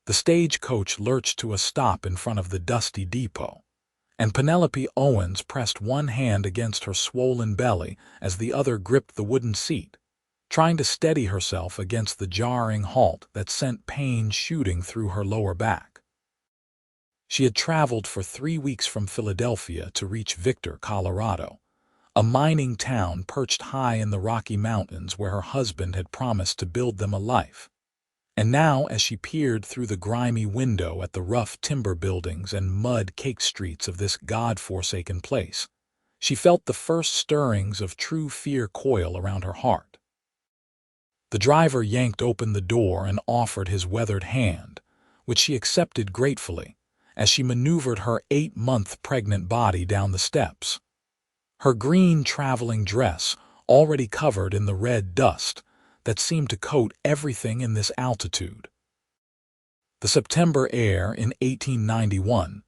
The stagecoach lurched to a stop in front of the dusty depot, and Penelope Owens pressed one hand against her swollen belly as the other gripped the wooden seat, trying to steady herself against the jarring halt that sent pain shooting through her lower back. She had traveled for 3 weeks from Philadelphia to reach Victor, Colorado, a mining town perched high in the Rocky Mountains where her husband had promised to build them a life. And now, as she peered through the grimy window at the rough timber buildings and mud-caked streets of this God-forsaken place, she felt the first stirrings of true fear coil around her heart. The driver yanked open the door and offered his weathered hand, which she accepted gratefully, as she maneuvered her 8-month pregnant body down the steps. Her green traveling dress already covered in the red dust that seemed to coat everything in this altitude. The September air in 1891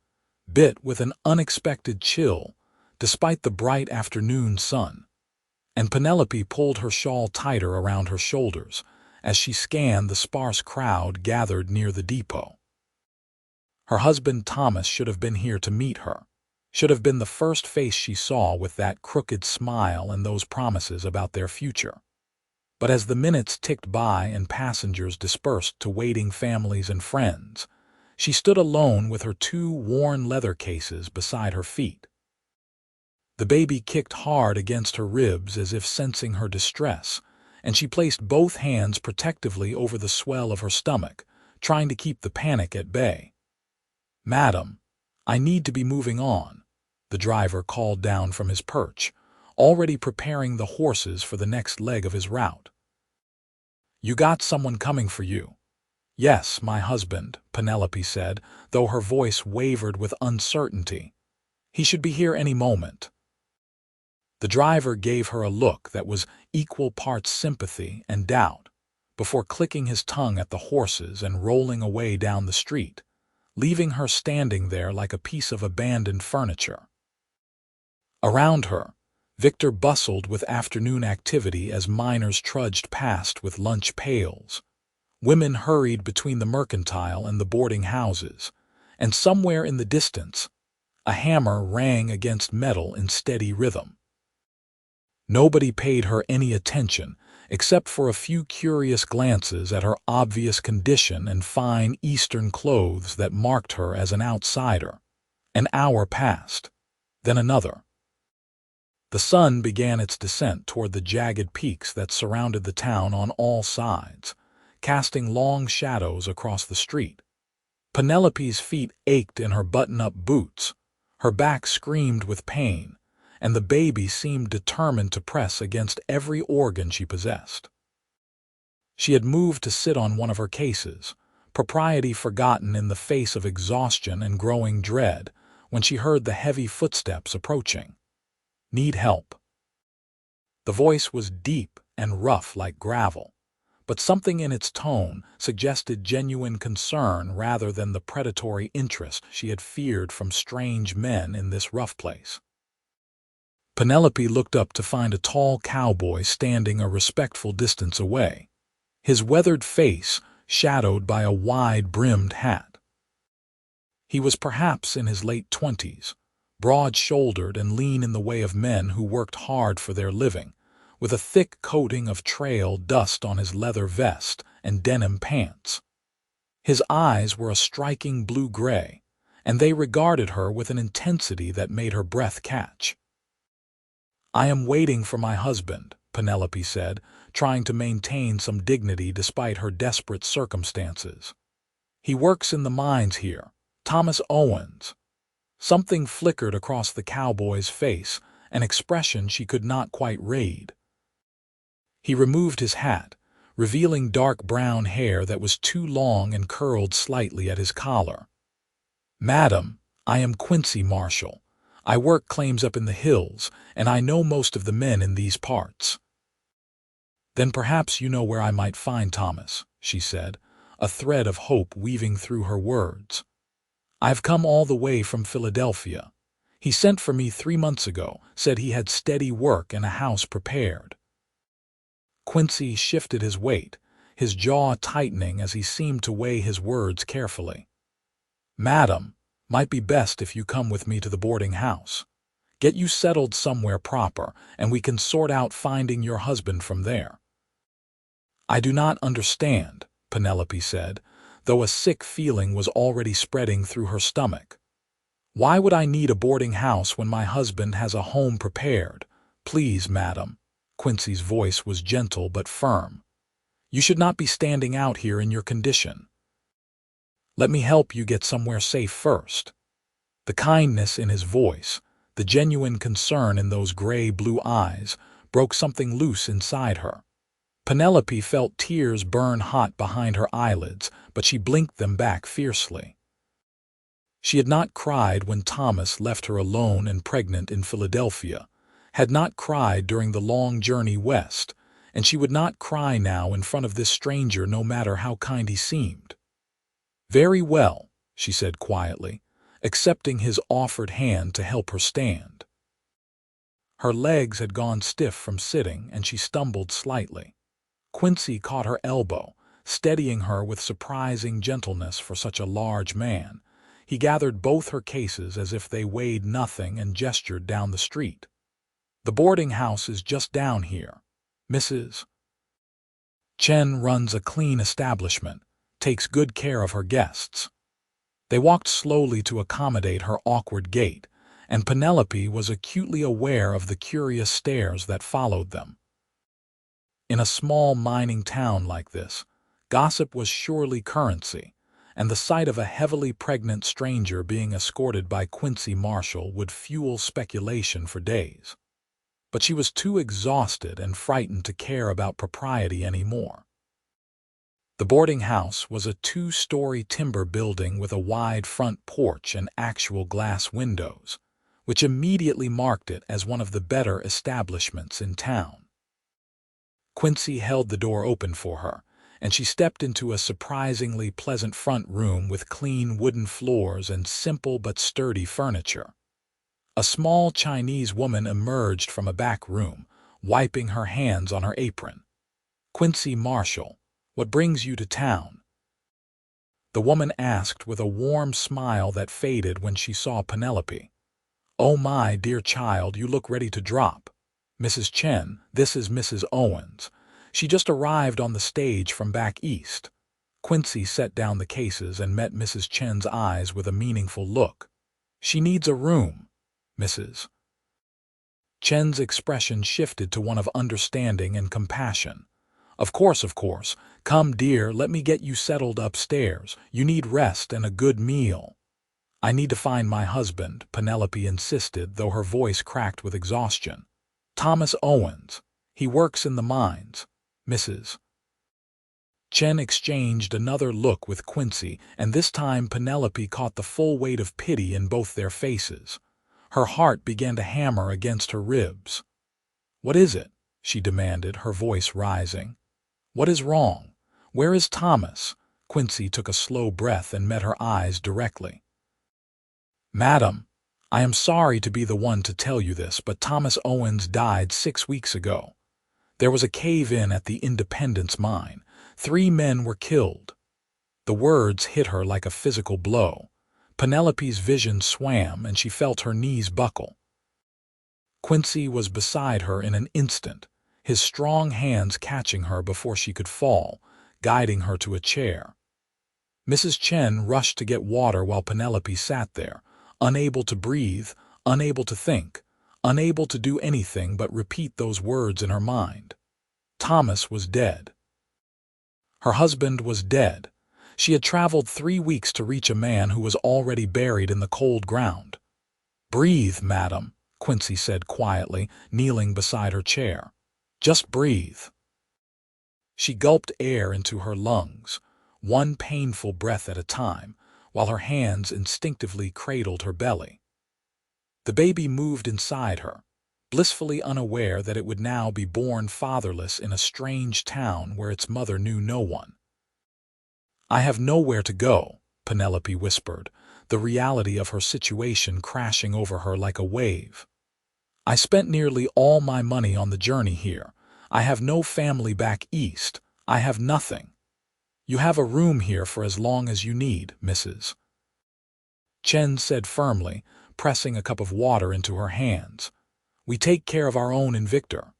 bit with an unexpected chill despite the bright afternoon sun, and Penelope pulled her shawl tighter around her shoulders as she scanned the sparse crowd gathered near the depot. Her husband Thomas should have been here to meet her, should have been the first face she saw with that crooked smile and those promises about their future. But as the minutes ticked by and passengers dispersed to waiting families and friends, she stood alone with her 2 worn leather cases beside her feet. The baby kicked hard against her ribs as if sensing her distress, and she placed both hands protectively over the swell of her stomach, trying to keep the panic at bay. "Madam, I need to be moving on," the driver called down from his perch, already preparing the horses for the next leg of his route. "You got someone coming for you." "Yes, my husband," Penelope said, though her voice wavered with uncertainty. "He should be here any moment." The driver gave her a look that was equal parts sympathy and doubt, before clicking his tongue at the horses and rolling away down the street, leaving her standing there like a piece of abandoned furniture. Around her, Victor bustled with afternoon activity as miners trudged past with lunch pails. Women hurried between the mercantile and the boarding houses, and somewhere in the distance, a hammer rang against metal in steady rhythm. Nobody paid her any attention except for a few curious glances at her obvious condition and fine Eastern clothes that marked her as an outsider. An hour passed, then another. The sun began its descent toward the jagged peaks that surrounded the town on all sides, casting long shadows across the street. Penelope's feet ached in her button-up boots, her back screamed with pain, and the baby seemed determined to press against every organ she possessed. She had moved to sit on one of her cases, propriety forgotten in the face of exhaustion and growing dread, when she heard the heavy footsteps approaching. "Need help." The voice was deep and rough like gravel, but something in its tone suggested genuine concern rather than the predatory interest she had feared from strange men in this rough place. Penelope looked up to find a tall cowboy standing a respectful distance away, his weathered face shadowed by a wide-brimmed hat. He was perhaps in his late 20s, broad-shouldered and lean in the way of men who worked hard for their living, with a thick coating of trail dust on his leather vest and denim pants. His eyes were a striking blue-gray, and they regarded her with an intensity that made her breath catch. "I am waiting for my husband," Penelope said, trying to maintain some dignity despite her desperate circumstances. "He works in the mines here, Thomas Owens." Something flickered across the cowboy's face, an expression she could not quite read. He removed his hat, revealing dark brown hair that was too long and curled slightly at his collar. "Madam, I am Quincy Marshall. I work claims up in the hills, and I know most of the men in these parts." "Then perhaps you know where I might find Thomas," she said, a thread of hope weaving through her words. "I've come all the way from Philadelphia. He sent for me 3 months ago, said he had steady work and a house prepared." Quincy shifted his weight, his jaw tightening as he seemed to weigh his words carefully. "Madam, might be best if you come with me to the boarding house. Get you settled somewhere proper, and we can sort out finding your husband from there." "I do not understand," Penelope said, though a sick feeling was already spreading through her stomach. "Why would I need a boarding house when my husband has a home prepared? Please, madam." Quincy's voice was gentle but firm. "You should not be standing out here in your condition. Let me help you get somewhere safe first." The kindness in his voice, the genuine concern in those gray-blue eyes, broke something loose inside her. Penelope felt tears burn hot behind her eyelids, but she blinked them back fiercely. She had not cried when Thomas left her alone and pregnant in Philadelphia, had not cried during the long journey west, and she would not cry now in front of this stranger no matter how kind he seemed. "Very well," she said quietly, accepting his offered hand to help her stand. Her legs had gone stiff from sitting, and she stumbled slightly. Quincy caught her elbow, steadying her with surprising gentleness for such a large man. He gathered both her cases as if they weighed nothing and gestured down the street. "The boarding house is just down here. Mrs. Chen runs a clean establishment, takes good care of her guests." They walked slowly to accommodate her awkward gait, and Penelope was acutely aware of the curious stares that followed them. In a small mining town like this, gossip was surely currency, and the sight of a heavily pregnant stranger being escorted by Quincy Marshall would fuel speculation for days. But she was too exhausted and frightened to care about propriety anymore. The boarding house was a 2-story timber building with a wide front porch and actual glass windows, which immediately marked it as one of the better establishments in town. Quincy held the door open for her, and she stepped into a surprisingly pleasant front room with clean wooden floors and simple but sturdy furniture. A small Chinese woman emerged from a back room, wiping her hands on her apron. "Quincy Marshall, what brings you to town?" the woman asked with a warm smile that faded when she saw Penelope. "Oh my dear child, you look ready to drop. Mrs. Chen, this is Mrs. Owens. She just arrived on the stage from back east." Quincy set down the cases and met Mrs. Chen's eyes with a meaningful look. "She needs a room." Mrs. Chen's expression shifted to one of understanding and compassion. Of course. Come, dear, let me get you settled upstairs. You need rest and a good meal." "I need to find my husband," Penelope insisted, though her voice cracked with exhaustion. "Thomas Owens. He works in the mines." Mrs. Chen exchanged another look with Quincy, and this time Penelope caught the full weight of pity in both their faces. Her heart began to hammer against her ribs. "What is it?" she demanded, her voice rising. "What is wrong? Where is Thomas?" Quincy took a slow breath and met her eyes directly. "Madam, I am sorry to be the one to tell you this, but Thomas Owens died 6 weeks ago. There was a cave-in at the Independence mine. 3 men were killed." The words hit her like a physical blow. Penelope's vision swam, and she felt her knees buckle. Quincy was beside her in an instant, his strong hands catching her before she could fall, guiding her to a chair. Mrs. Chen rushed to get water while Penelope sat there, unable to breathe, unable to think, unable to do anything but repeat those words in her mind. Thomas was dead. Her husband was dead. She had traveled 3 weeks to reach a man who was already buried in the cold ground. "Breathe, madam," Quincy said quietly, kneeling beside her chair. "Just breathe." She gulped air into her lungs, one painful breath at a time, while her hands instinctively cradled her belly. The baby moved inside her, blissfully unaware that it would now be born fatherless in a strange town where its mother knew no one. "I have nowhere to go," Penelope whispered, the reality of her situation crashing over her like a wave. "I spent nearly all my money on the journey here. I have no family back east. I have nothing. You have a room here for as long as you need, Mrs. Chen said firmly, pressing a cup of water into her hands. We take care of our own in Victor.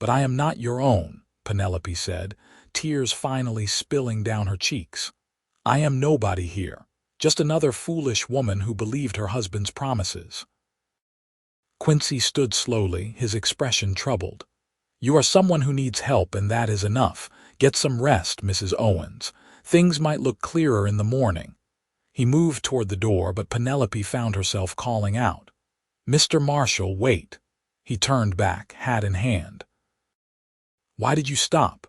But I am not your own, Penelope said, tears finally spilling down her cheeks. I am nobody here, just another foolish woman who believed her husband's promises. Quincy stood slowly, his expression troubled. You are someone who needs help, and that is enough. Get some rest, Mrs. Owens. Things might look clearer in the morning. He moved toward the door, but Penelope found herself calling out. Mr. Marshall, wait. He turned back, hat in hand. Why did you stop?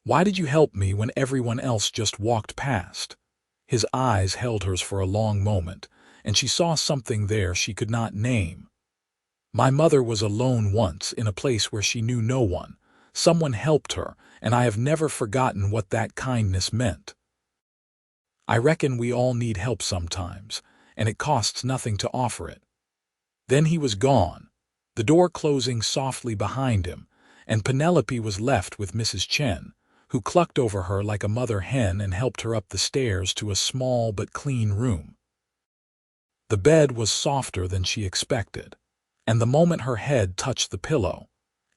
Why did you help me when everyone else just walked past? His eyes held hers for a long moment, and she saw something there she could not name. My mother was alone once in a place where she knew no one. Someone helped her, and I have never forgotten what that kindness meant. I reckon we all need help sometimes, and it costs nothing to offer it. Then he was gone, the door closing softly behind him, and Penelope was left with Mrs. Chen, who clucked over her like a mother hen and helped her up the stairs to a small but clean room. The bed was softer than she expected, and the moment her head touched the pillow,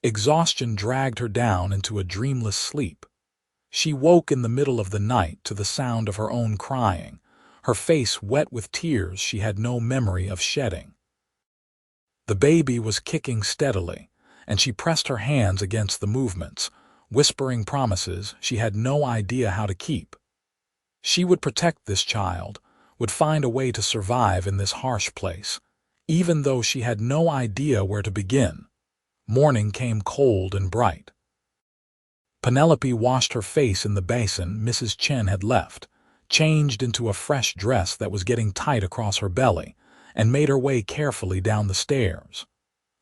exhaustion dragged her down into a dreamless sleep. She woke in the middle of the night to the sound of her own crying, her face wet with tears she had no memory of shedding. The baby was kicking steadily, and she pressed her hands against the movements, whispering promises she had no idea how to keep. She would protect this child, would find a way to survive in this harsh place, even though she had no idea where to begin. Morning came cold and bright. Penelope washed her face in the basin Mrs. Chen had left, changed into a fresh dress that was getting tight across her belly, and made her way carefully down the stairs.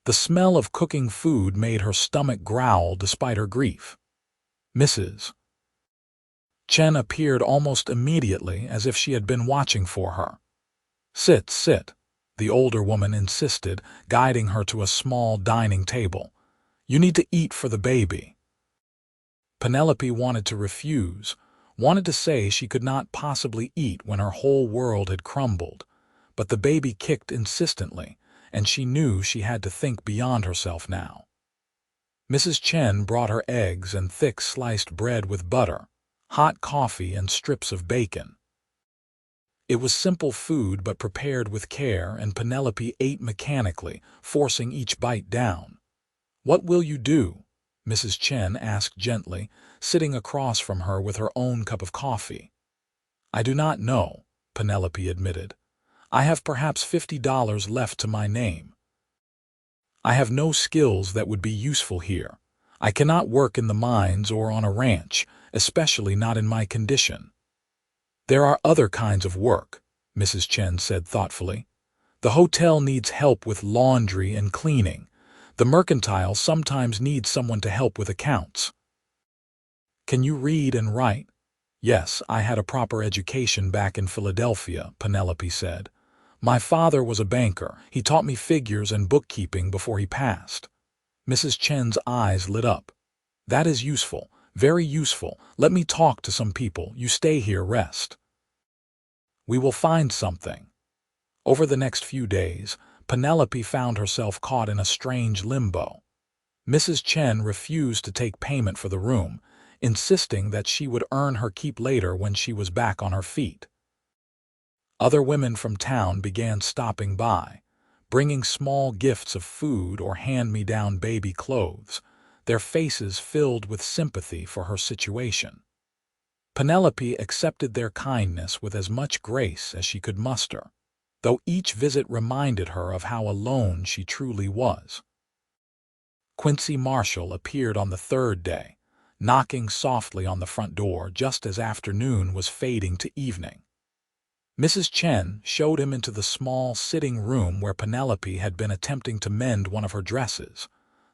The smell of cooking food made her stomach growl despite her grief. Mrs. Chen appeared almost immediately, as if she had been watching for her. Sit, sit, the older woman insisted, guiding her to a small dining table. You need to eat for the baby. Penelope wanted to refuse, wanted to say she could not possibly eat when her whole world had crumbled, but the baby kicked insistently, and she knew she had to think beyond herself now. Mrs. Chen brought her eggs and thick sliced bread with butter, hot coffee and strips of bacon. It was simple food but prepared with care, and Penelope ate mechanically, forcing each bite down. What will you do? Mrs. Chen asked gently, sitting across from her with her own cup of coffee. I do not know, Penelope admitted. I have perhaps $50 left to my name. I have no skills that would be useful here. I cannot work in the mines or on a ranch, especially not in my condition. There are other kinds of work, Mrs. Chen said thoughtfully. The hotel needs help with laundry and cleaning. The mercantile sometimes needs someone to help with accounts. Can you read and write? Yes, I had a proper education back in Philadelphia, Penelope said. My father was a banker. He taught me figures and bookkeeping before he passed. Mrs. Chen's eyes lit up. That is useful, very useful. Let me talk to some people. You stay here, rest. We will find something. Over the next few days, Penelope found herself caught in a strange limbo. Mrs. Chen refused to take payment for the room, insisting that she would earn her keep later when she was back on her feet. Other women from town began stopping by, bringing small gifts of food or hand-me-down baby clothes, their faces filled with sympathy for her situation. Penelope accepted their kindness with as much grace as she could muster, though each visit reminded her of how alone she truly was. Quincy Marshall appeared on the third day, knocking softly on the front door just as afternoon was fading to evening. Mrs. Chen showed him into the small sitting room where Penelope had been attempting to mend one of her dresses,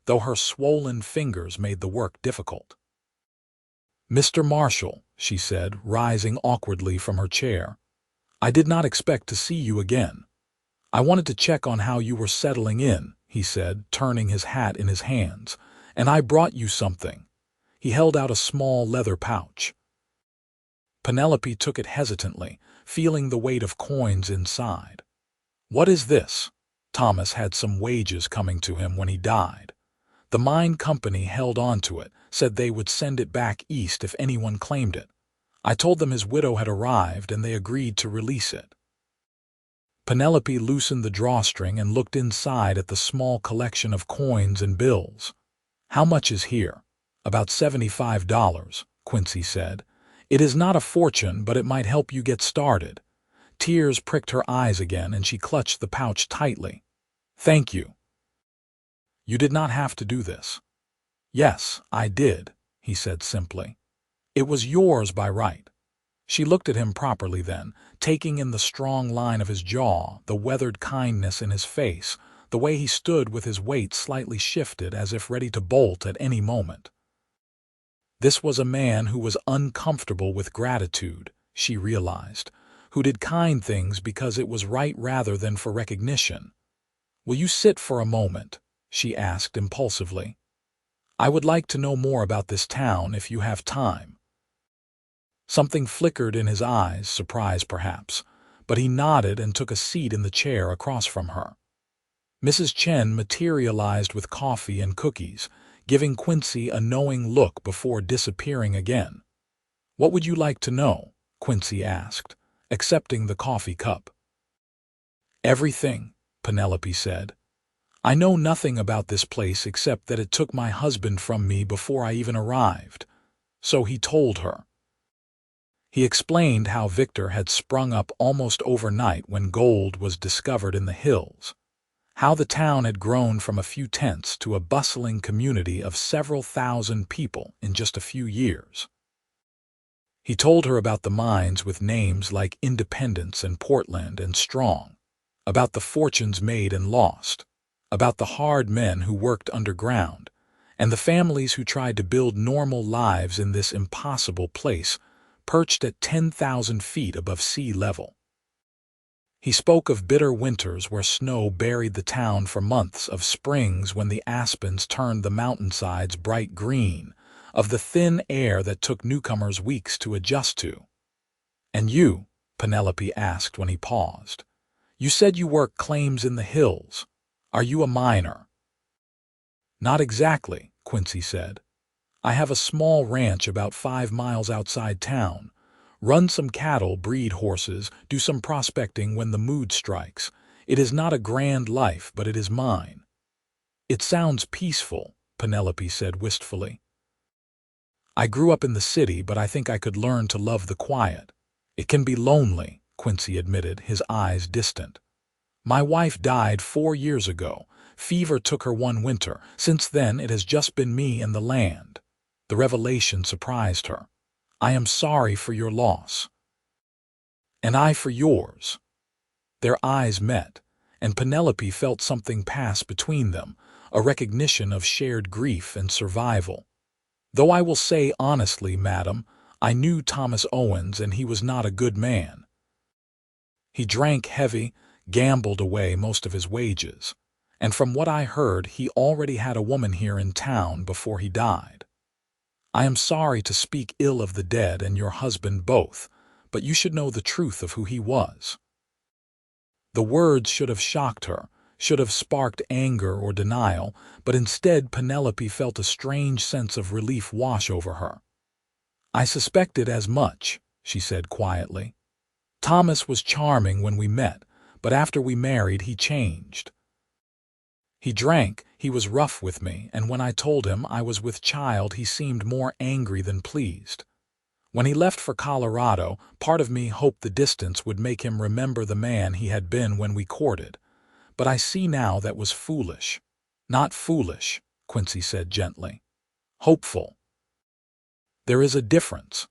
though her swollen fingers made the work difficult. Mr. Marshall, she said, rising awkwardly from her chair, I did not expect to see you again. I wanted to check on how you were settling in, he said, turning his hat in his hands, and I brought you something. He held out a small leather pouch. Penelope took it hesitantly, feeling the weight of coins inside. "What is this?" Thomas had some wages coming to him when he died. The mine company held on to it, said they would send it back east if anyone claimed it. I told them his widow had arrived and they agreed to release it. Penelope loosened the drawstring and looked inside at the small collection of coins and bills. "How much is here?" "About $75, Quincy said. "It is not a fortune, but it might help you get started." Tears pricked her eyes again and she clutched the pouch tightly. "Thank you." "You did not have to do this." "Yes, I did," he said simply. "It was yours by right." She looked at him properly then, taking in the strong line of his jaw, the weathered kindness in his face, the way he stood with his weight slightly shifted as if ready to bolt at any moment. This was a man who was uncomfortable with gratitude, she realized, who did kind things because it was right rather than for recognition. "Will you sit for a moment?" she asked impulsively. "I would like to know more about this town if you have time." Something flickered in his eyes, surprise perhaps, but he nodded and took a seat in the chair across from her. Mrs. Chen materialized with coffee and cookies, giving Quincy a knowing look before disappearing again. "What would you like to know?" Quincy asked, accepting the coffee cup. "Everything," Penelope said. "I know nothing about this place except that it took my husband from me before I even arrived." So he told her. He explained how Victor had sprung up almost overnight when gold was discovered in the hills, how the town had grown from a few tents to a bustling community of several thousand people in just a few years. He told her about the mines with names like Independence and Portland and Strong, about the fortunes made and lost, about the hard men who worked underground, and the families who tried to build normal lives in this impossible place, perched at 10,000 feet above sea level. He spoke of bitter winters where snow buried the town for months, of springs when the aspens turned the mountainsides bright green, of the thin air that took newcomers weeks to adjust to. "And you?" Penelope asked when he paused. "You said you work claims in the hills. Are you a miner?" "Not exactly," Quincy said. "I have a small ranch about 5 miles outside town. Run some cattle, breed horses, do some prospecting when the mood strikes. It is not a grand life, but it is mine." "It sounds peaceful," Penelope said wistfully. "I grew up in the city, but I think I could learn to love the quiet." "It can be lonely," Quincy admitted, his eyes distant. "My wife died 4 years ago. Fever took her one winter. Since then it has just been me and the land." The revelation surprised her. "I am sorry for your loss." "And I for yours." Their eyes met, and Penelope felt something pass between them, a recognition of shared grief and survival. "Though I will say honestly, madam, I knew Thomas Owens and he was not a good man. He drank heavy, gambled away most of his wages, and from what I heard he already had a woman here in town before he died. I am sorry to speak ill of the dead and your husband both, but you should know the truth of who he was." The words should have shocked her, should have sparked anger or denial, but instead Penelope felt a strange sense of relief wash over her. "I suspected as much," she said quietly. "Thomas was charming when we met, but after we married he changed. He drank, he was rough with me, and when I told him I was with child he seemed more angry than pleased. When he left for Colorado, part of me hoped the distance would make him remember the man he had been when we courted. But I see now that was foolish." "Not foolish," Quincy said gently. "Hopeful. There is a difference."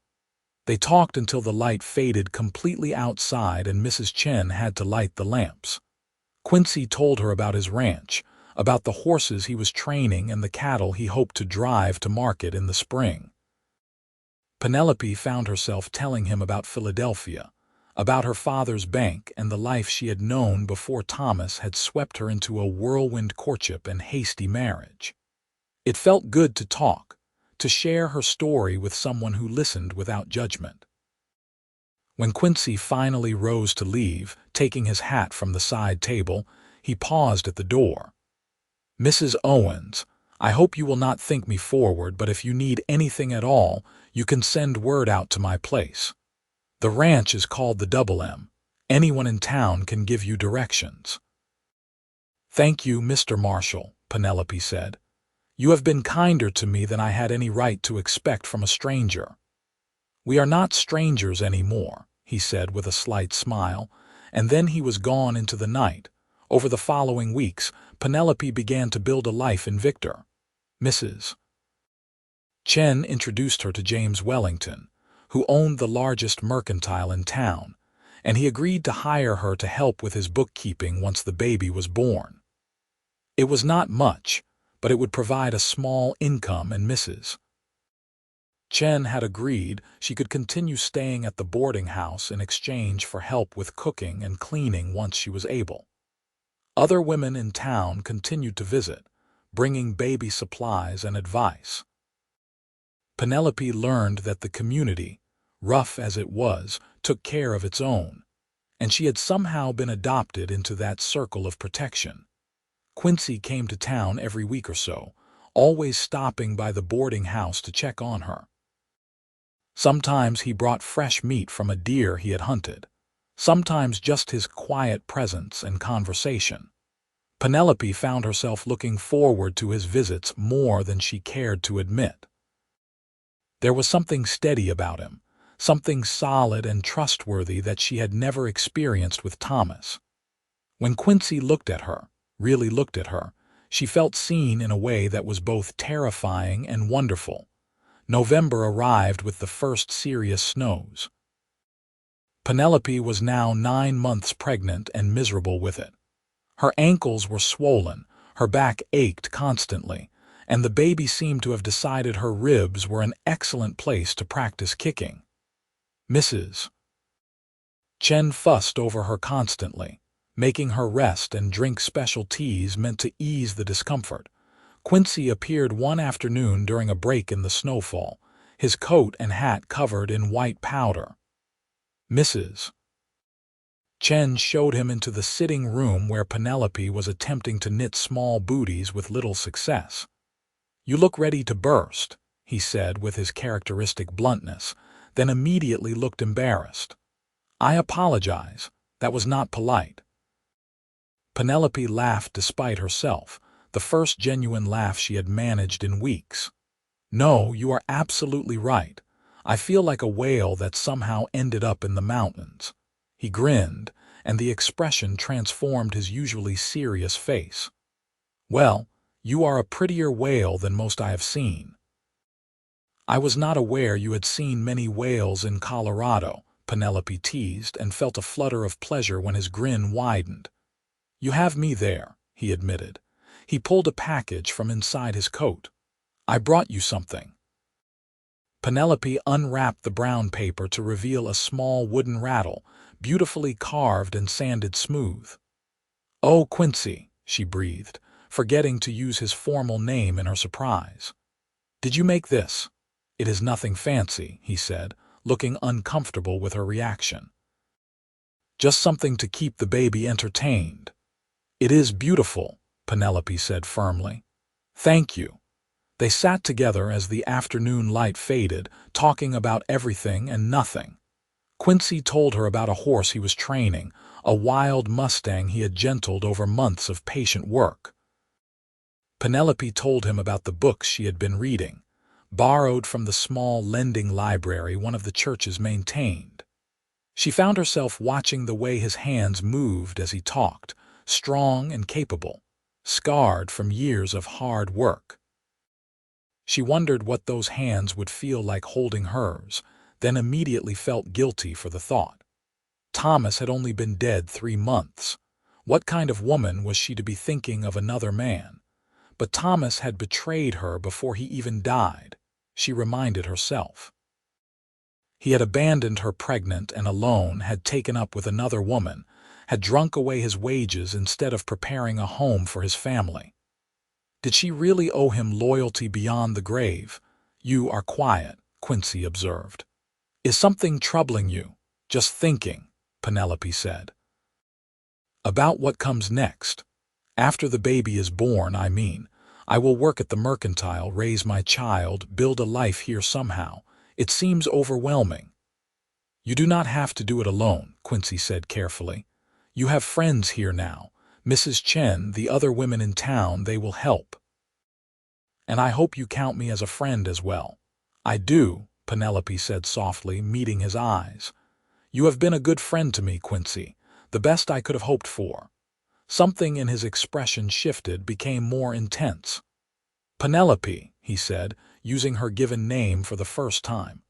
They talked until the light faded completely outside and Mrs. Chen had to light the lamps. Quincy told her about his ranch, about the horses he was training and the cattle he hoped to drive to market in the spring. Penelope found herself telling him about Philadelphia, about her father's bank and the life she had known before Thomas had swept her into a whirlwind courtship and hasty marriage. It felt good to talk, to share her story with someone who listened without judgment. When Quincy finally rose to leave, taking his hat from the side table, he paused at the door. "Mrs. Owens, I hope you will not think me forward, but if you need anything at all, you can send word out to my place. The ranch is called the Double M. Anyone in town can give you directions." "Thank you, Mr. Marshall," Penelope said. "You have been kinder to me than I had any right to expect from a stranger." "We are not strangers anymore," he said with a slight smile, and then he was gone into the night. Over the following weeks, Penelope began to build a life in Victor. Mrs. Chen introduced her to James Wellington, who owned the largest mercantile in town, and he agreed to hire her to help with his bookkeeping once the baby was born. It was not much, but it would provide a small income, and Mrs. Chen had agreed she could continue staying at the boarding house in exchange for help with cooking and cleaning once she was able. Other women in town continued to visit, bringing baby supplies and advice. Penelope learned that the community, rough as it was, took care of its own, and she had somehow been adopted into that circle of protection. Quincy came to town every week or so, always stopping by the boarding house to check on her. Sometimes he brought fresh meat from a deer he had hunted, sometimes just his quiet presence and conversation. Penelope found herself looking forward to his visits more than she cared to admit. There was something steady about him, something solid and trustworthy that she had never experienced with Thomas. When Quincy looked at her, really looked at her, she felt seen in a way that was both terrifying and wonderful. November arrived with the first serious snows. Penelope was now 9 months pregnant and miserable with it. Her ankles were swollen, her back ached constantly, and the baby seemed to have decided her ribs were an excellent place to practice kicking. Mrs. Chen fussed over her constantly, making her rest and drink special teas meant to ease the discomfort. Quincy appeared one afternoon during a break in the snowfall, his coat and hat covered in white powder. Mrs. Chen showed him into the sitting room where Penelope was attempting to knit small booties with little success. "You look ready to burst," he said with his characteristic bluntness, then immediately looked embarrassed. "I apologize. That was not polite." Penelope laughed despite herself, the first genuine laugh she had managed in weeks. "No, you are absolutely right. I feel like a whale that somehow ended up in the mountains." He grinned, and the expression transformed his usually serious face. "Well, you are a prettier whale than most I have seen." "I was not aware you had seen many whales in Colorado," Penelope teased, and felt a flutter of pleasure when his grin widened. "You have me there," he admitted. He pulled a package from inside his coat. "I brought you something." Penelope unwrapped the brown paper to reveal a small wooden rattle, beautifully carved and sanded smooth. "Oh, Quincy," she breathed, forgetting to use his formal name in her surprise. "Did you make this?" "It is nothing fancy," he said, looking uncomfortable with her reaction. "Just something to keep the baby entertained." "It is beautiful," Penelope said firmly. "Thank you." They sat together as the afternoon light faded, talking about everything and nothing. Quincy told her about a horse he was training, a wild Mustang he had gentled over months of patient work. Penelope told him about the books she had been reading, borrowed from the small lending library one of the churches maintained. She found herself watching the way his hands moved as he talked, strong and capable, scarred from years of hard work. She wondered what those hands would feel like holding hers, then immediately felt guilty for the thought. Thomas had only been dead 3 months. What kind of woman was she to be thinking of another man? But Thomas had betrayed her before he even died, she reminded herself. He had abandoned her pregnant and alone, had taken up with another woman, had drunk away his wages instead of preparing a home for his family. Did she really owe him loyalty beyond the grave? You are quiet, Quincy observed. Is something troubling you? Just thinking, Penelope said. About what comes next. After the baby is born, I mean. I will work at the mercantile, raise my child, build a life here somehow. It seems overwhelming. You do not have to do it alone, Quincy said carefully. You have friends here now. Mrs. Chen, the other women in town, they will help. And I hope you count me as a friend as well. I do, Penelope said softly, meeting his eyes. You have been a good friend to me, Quincy, the best I could have hoped for. Something in his expression shifted, became more intense. Penelope, he said, using her given name for the first time.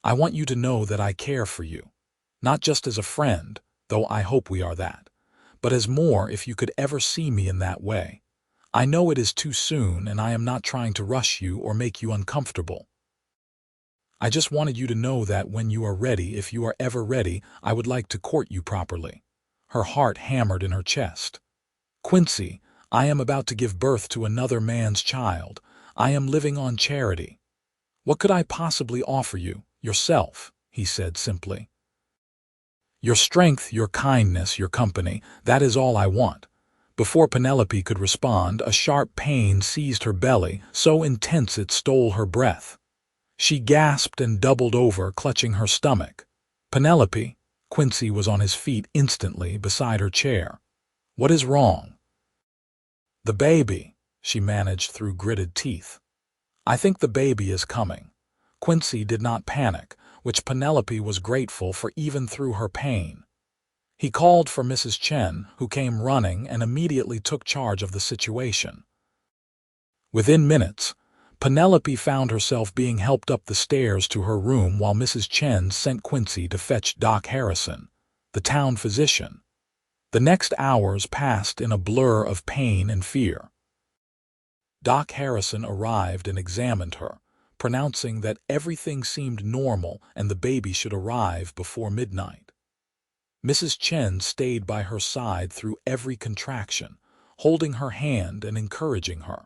I want you to know that I care for you. Not just as a friend, though I hope we are that, but as more if you could ever see me in that way. I know it is too soon, and I am not trying to rush you or make you uncomfortable. I just wanted you to know that when you are ready, if you are ever ready, I would like to court you properly. Her heart hammered in her chest. Quincy, I am about to give birth to another man's child. I am living on charity. What could I possibly offer you? Yourself, he said simply. Your strength, your kindness, your company, that is all I want. Before Penelope could respond, a sharp pain seized her belly, so intense it stole her breath. She gasped and doubled over, clutching her stomach. Penelope, Quincy was on his feet instantly beside her chair. What is wrong? The baby, she managed through gritted teeth. I think the baby is coming. Quincy did not panic, which Penelope was grateful for even through her pain. He called for Mrs. Chen, who came running and immediately took charge of the situation. Within minutes, Penelope found herself being helped up the stairs to her room while Mrs. Chen sent Quincy to fetch Doc Harrison, the town physician. The next hours passed in a blur of pain and fear. Doc Harrison arrived and examined her, pronouncing that everything seemed normal and the baby should arrive before midnight. Mrs. Chen stayed by her side through every contraction, holding her hand and encouraging her.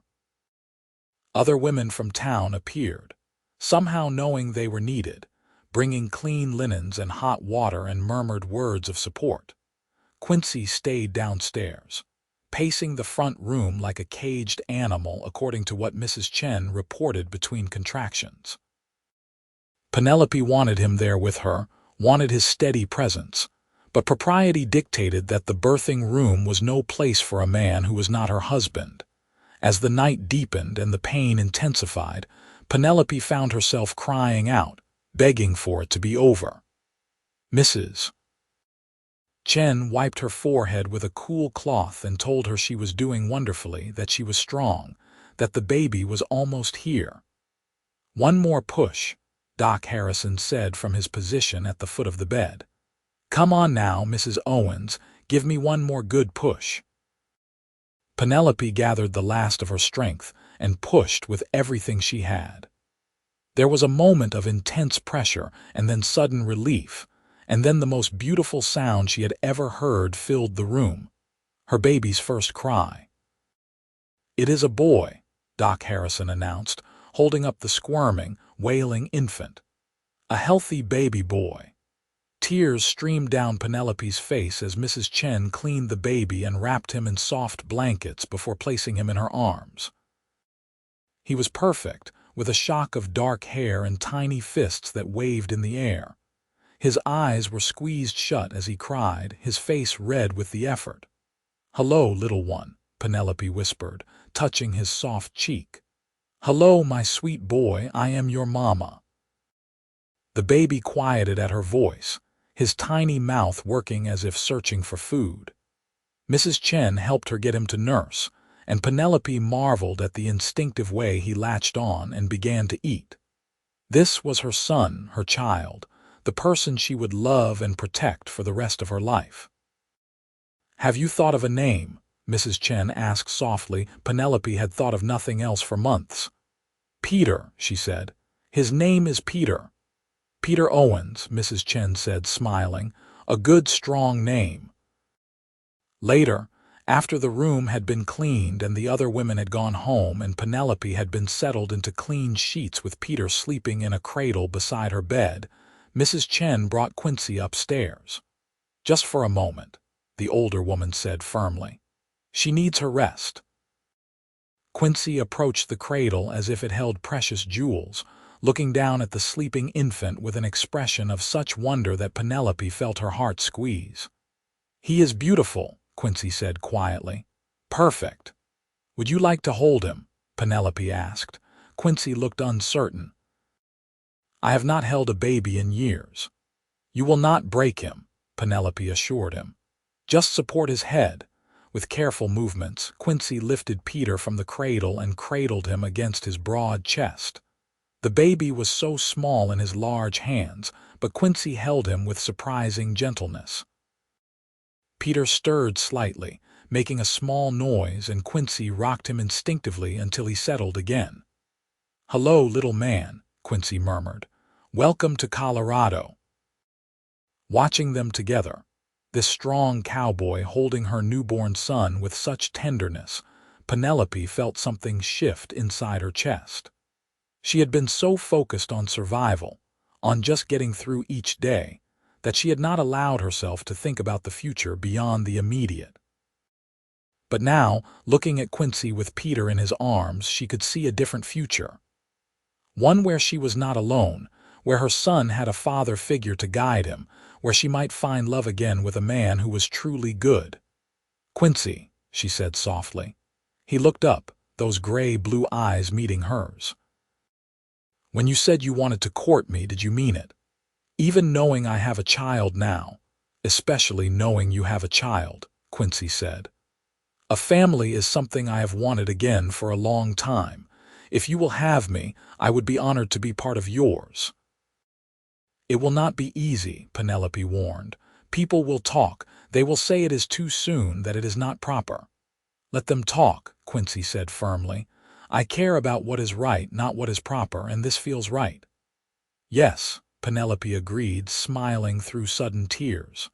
Other women from town appeared, somehow knowing they were needed, bringing clean linens and hot water and murmured words of support. Quincy stayed downstairs, pacing the front room like a caged animal according to what Mrs. Chen reported between contractions. Penelope wanted him there with her, wanted his steady presence, but propriety dictated that the birthing room was no place for a man who was not her husband. As the night deepened and the pain intensified, Penelope found herself crying out, begging for it to be over. Mrs. Chen wiped her forehead with a cool cloth and told her she was doing wonderfully, that she was strong, that the baby was almost here. One more push, Doc Harrison said from his position at the foot of the bed. Come on now, Mrs. Owens, give me one more good push. Penelope gathered the last of her strength and pushed with everything she had. There was a moment of intense pressure and then sudden relief, and then the most beautiful sound she had ever heard filled the room, her baby's first cry. It is a boy, Doc Harrison announced, holding up the squirming, wailing infant. A healthy baby boy. Tears streamed down Penelope's face as Mrs. Chen cleaned the baby and wrapped him in soft blankets before placing him in her arms. He was perfect, with a shock of dark hair and tiny fists that waved in the air. His eyes were squeezed shut as he cried, his face red with the effort. Hello, little one, Penelope whispered, touching his soft cheek. Hello, my sweet boy, I am your mama. The baby quieted at her voice, his tiny mouth working as if searching for food. Mrs. Chen helped her get him to nurse, and Penelope marveled at the instinctive way he latched on and began to eat. This was her son, her child, the person she would love and protect for the rest of her life. Have you thought of a name? Mrs. Chen asked softly. Penelope had thought of nothing else for months. Peter, she said. His name is Peter. Peter Owens, Mrs. Chen said, smiling. A good, strong name. Later, After the room had been cleaned and the other women had gone home and Penelope had been settled into clean sheets with Peter sleeping in a cradle beside her bed, Mrs. Chen brought Quincy upstairs. "Just for a moment," the older woman said firmly. "She needs her rest." Quincy approached the cradle as if it held precious jewels, looking down at the sleeping infant with an expression of such wonder that Penelope felt her heart squeeze. "He is beautiful," Quincy said quietly. "Perfect." "Would you like to hold him?" Penelope asked. Quincy looked uncertain. "I have not held a baby in years." "You will not break him," Penelope assured him. "Just support his head." With careful movements, Quincy lifted Peter from the cradle and cradled him against his broad chest. The baby was so small in his large hands, but Quincy held him with surprising gentleness. Peter stirred slightly, making a small noise, and Quincy rocked him instinctively until he settled again. "Hello, little man," Quincy murmured. "Welcome to Colorado." Watching them together, this strong cowboy holding her newborn son with such tenderness, Penelope felt something shift inside her chest. She had been so focused on survival, on just getting through each day, that she had not allowed herself to think about the future beyond the immediate. But now, looking at Quincy with Peter in his arms, she could see a different future. One where she was not alone, where her son had a father figure to guide him, where she might find love again with a man who was truly good. "Quincy," she said softly. He looked up, those gray-blue eyes meeting hers. "When you said you wanted to court me, did you mean it? Even knowing I have a child now, especially knowing you have a child," Quincy said. "A family is something I have wanted again for a long time. If you will have me, I would be honored to be part of yours." "It will not be easy," Penelope warned. "People will talk. They will say it is too soon, that it is not proper." "Let them talk," Quincy said firmly. "I care about what is right, not what is proper, and this feels right." "Yes," Penelope agreed, smiling through sudden tears.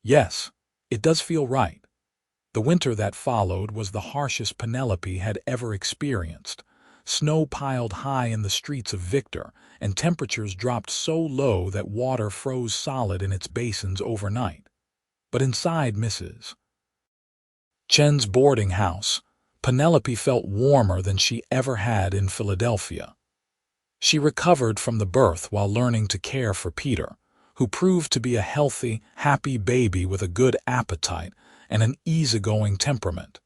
"Yes, it does feel right." The winter that followed was the harshest Penelope had ever experienced. Snow piled high in the streets of Victor, and temperatures dropped so low that water froze solid in its basins overnight. But inside Mrs. Chen's boarding house, Penelope felt warmer than she ever had in Philadelphia. She recovered from the birth while learning to care for Peter, who proved to be a healthy, happy baby with a good appetite and an easygoing temperament.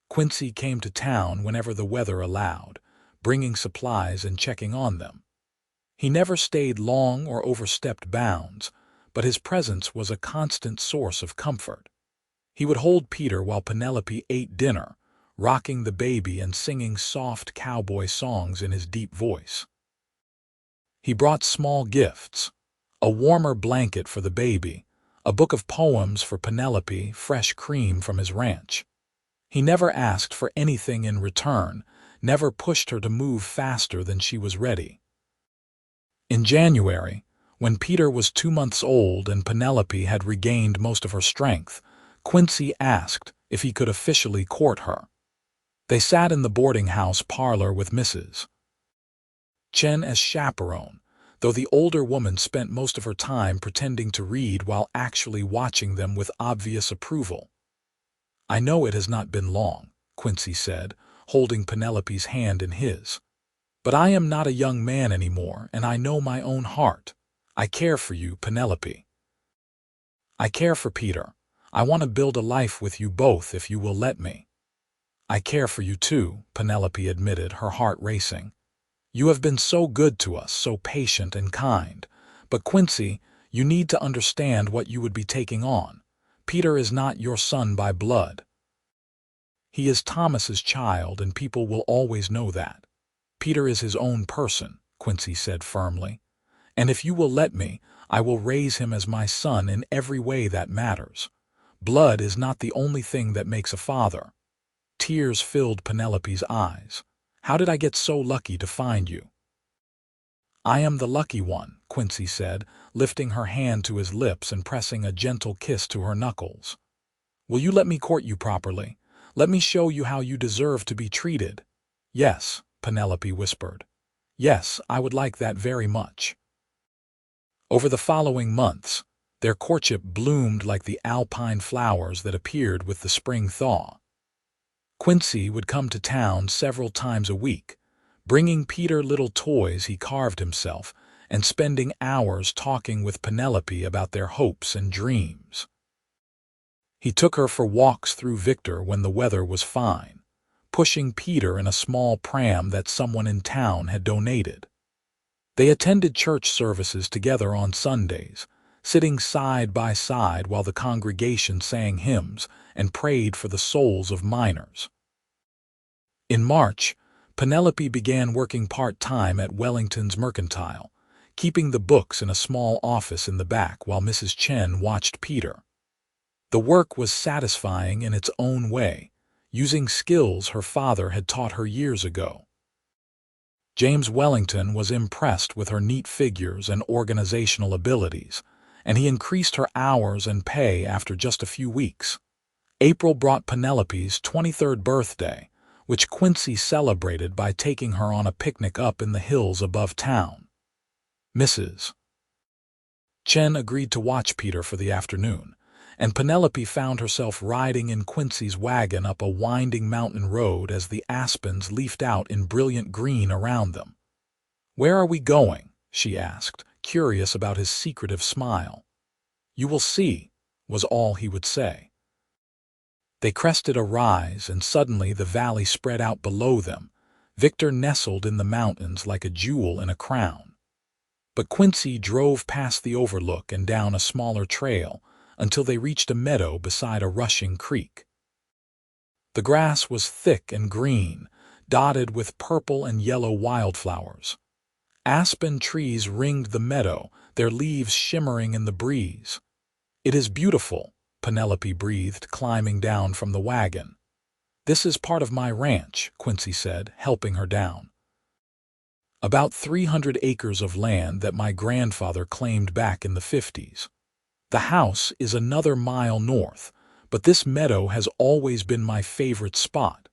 Quincy came to town whenever the weather allowed, bringing supplies and checking on them. He never stayed long or overstepped bounds, but his presence was a constant source of comfort. He would hold Peter while Penelope ate dinner, rocking the baby and singing soft cowboy songs in his deep voice. He brought small gifts: a warmer blanket for the baby, a book of poems for Penelope, fresh cream from his ranch. He never asked for anything in return, never pushed her to move faster than she was ready. In January, when Peter was 2 months old and Penelope had regained most of her strength, Quincy asked if he could officially court her. They sat in the boarding house parlor with Mrs. Chen as chaperone, though the older woman spent most of her time pretending to read while actually watching them with obvious approval. "I know it has not been long," Quincy said, holding Penelope's hand in his. "But I am not a young man anymore, and I know my own heart. I care for you, Penelope. I care for Peter. I want to build a life with you both if you will let me." "I care for you too," Penelope admitted, her heart racing. "You have been so good to us, so patient and kind. But Quincy, you need to understand what you would be taking on. Peter is not your son by blood. He is Thomas's child, and people will always know that. Peter is his own person," Quincy said firmly. "And if you will let me, I will raise him as my son in every way that matters. Blood is not the only thing that makes a father." Tears filled Penelope's eyes. "How did I get so lucky to find you?" "I am the lucky one," Quincy said, lifting her hand to his lips and pressing a gentle kiss to her knuckles. Will you let me court you properly? Let me show you how you deserve to be treated." "Yes," Penelope whispered. "Yes, I would like that very much." Over the following months, their courtship bloomed like the alpine flowers that appeared with the spring thaw. Quincy would come to town several times a week, bringing Peter little toys he carved himself and spending hours talking with Penelope about their hopes and dreams. He took her for walks through Victor when the weather was fine, pushing Peter in a small pram that someone in town had donated. They attended church services together on Sundays, sitting side by side while the congregation sang hymns and prayed for the souls of miners. In March, Penelope began working part-time at Wellington's Mercantile, keeping the books in a small office in the back while Mrs. Chen watched Peter. The work was satisfying in its own way, using skills her father had taught her years ago. James Wellington was impressed with her neat figures and organizational abilities, and he increased her hours and pay after just a few weeks. April brought Penelope's 23rd birthday, which Quincy celebrated by taking her on a picnic up in the hills above town. Mrs. Chen agreed to watch Peter for the afternoon, and Penelope found herself riding in Quincy's wagon up a winding mountain road as the aspens leafed out in brilliant green around them. "Where are we going?" she asked, curious about his secretive smile. "You will see," was all he would say. They crested a rise, and suddenly the valley spread out below them, Victor nestled in the mountains like a jewel in a crown. But Quincy drove past the overlook and down a smaller trail until they reached a meadow beside a rushing creek. The grass was thick and green, dotted with purple and yellow wildflowers. Aspen trees ringed the meadow, their leaves shimmering in the breeze. "It is beautiful," Penelope breathed, climbing down from the wagon. "This is part of my ranch," Quincy said, helping her down. "About 300 acres of land that my grandfather claimed back in the 50s. The house is another mile north, but this meadow has always been my favorite spot."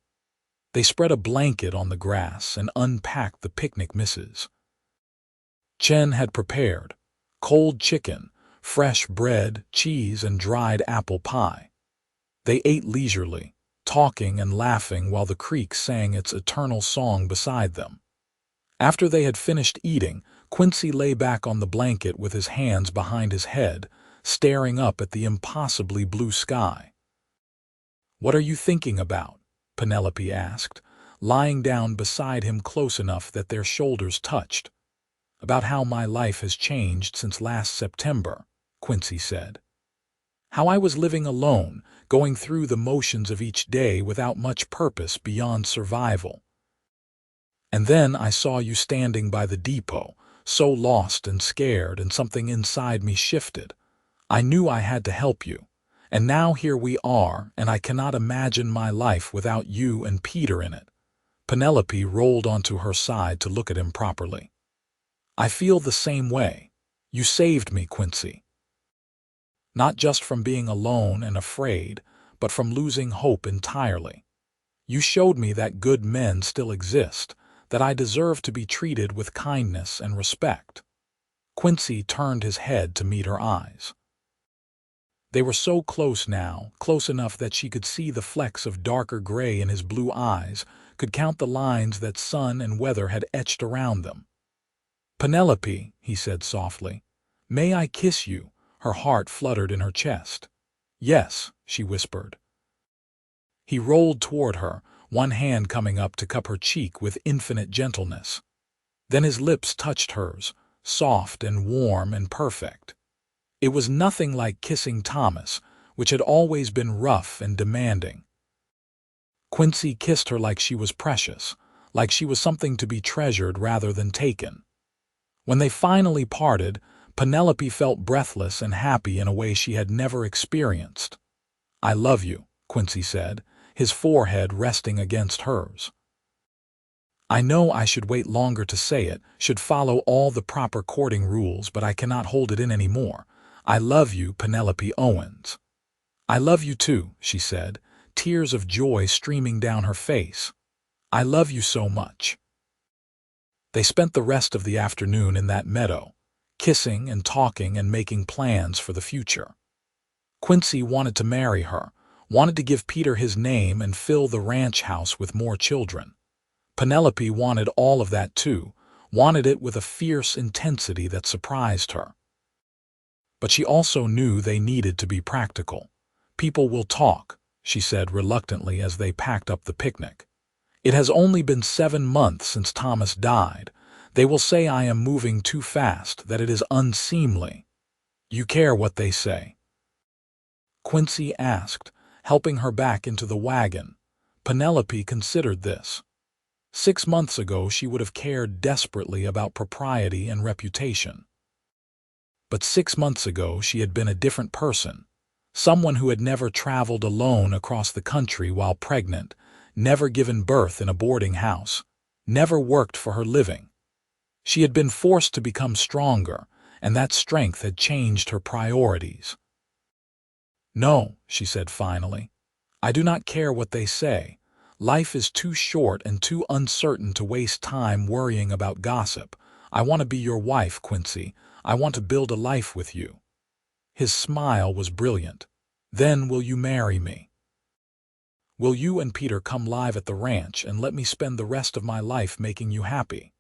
They spread a blanket on the grass and unpacked the picnic Mrs. Chen had prepared: cold chicken, fresh bread, cheese, and dried apple pie. They ate leisurely, talking and laughing while the creek sang its eternal song beside them. After they had finished eating, Quincy lay back on the blanket with his hands behind his head, staring up at the impossibly blue sky. "What are you thinking about?" Penelope asked, lying down beside him close enough that their shoulders touched. "About how my life has changed since last September," Quincy said. "How I was living alone, going through the motions of each day without much purpose beyond survival. And then I saw you standing by the depot, so lost and scared, and something inside me shifted. I knew I had to help you. And now here we are, and I cannot imagine my life without you and Peter in it." Penelope rolled onto her side to look at him properly. "I feel the same way. You saved me, Quincy. Not just from being alone and afraid, but from losing hope entirely. You showed me that good men still exist, that I deserve to be treated with kindness and respect." Quincy turned his head to meet her eyes. They were so close now, close enough that she could see the flecks of darker gray in his blue eyes, could count the lines that sun and weather had etched around them. "Penelope," he said softly, "may I kiss you?" Her heart fluttered in her chest. "Yes," she whispered. He rolled toward her, one hand coming up to cup her cheek with infinite gentleness. Then his lips touched hers, soft and warm and perfect. It was nothing like kissing Thomas, which had always been rough and demanding. Quincy kissed her like she was precious, like she was something to be treasured rather than taken. When they finally parted, Penelope felt breathless and happy in a way she had never experienced. "I love you," Quincy said, his forehead resting against hers. "I know I should wait longer to say it, should follow all the proper courting rules, but I cannot hold it in anymore. I love you, Penelope Owens. I love you too, she said, tears of joy streaming down her face. I love you so much. They spent the rest of the afternoon in that meadow, kissing and talking and making plans for the future. Quincy wanted to marry her, wanted to give Peter his name and fill the ranch house with more children. Penelope wanted all of that too, wanted it with a fierce intensity that surprised her. But she also knew they needed to be practical. People will talk, she said reluctantly as they packed up the picnic. It has only been 7 months since Thomas died. They will say I am moving too fast, that it is unseemly. You care what they say? Quincy asked, helping her back into the wagon. Penelope considered this. 6 months ago she would have cared desperately about propriety and reputation. But 6 months ago she had been a different person, someone who had never traveled alone across the country while pregnant, never given birth in a boarding house, never worked for her living. She had been forced to become stronger, and that strength had changed her priorities. No, she said finally, I do not care what they say. Life is too short and too uncertain to waste time worrying about gossip. I want to be your wife, Quincy. I want to build a life with you. His smile was brilliant. Then will you marry me? Will you and Peter come live at the ranch and let me spend the rest of my life making you happy?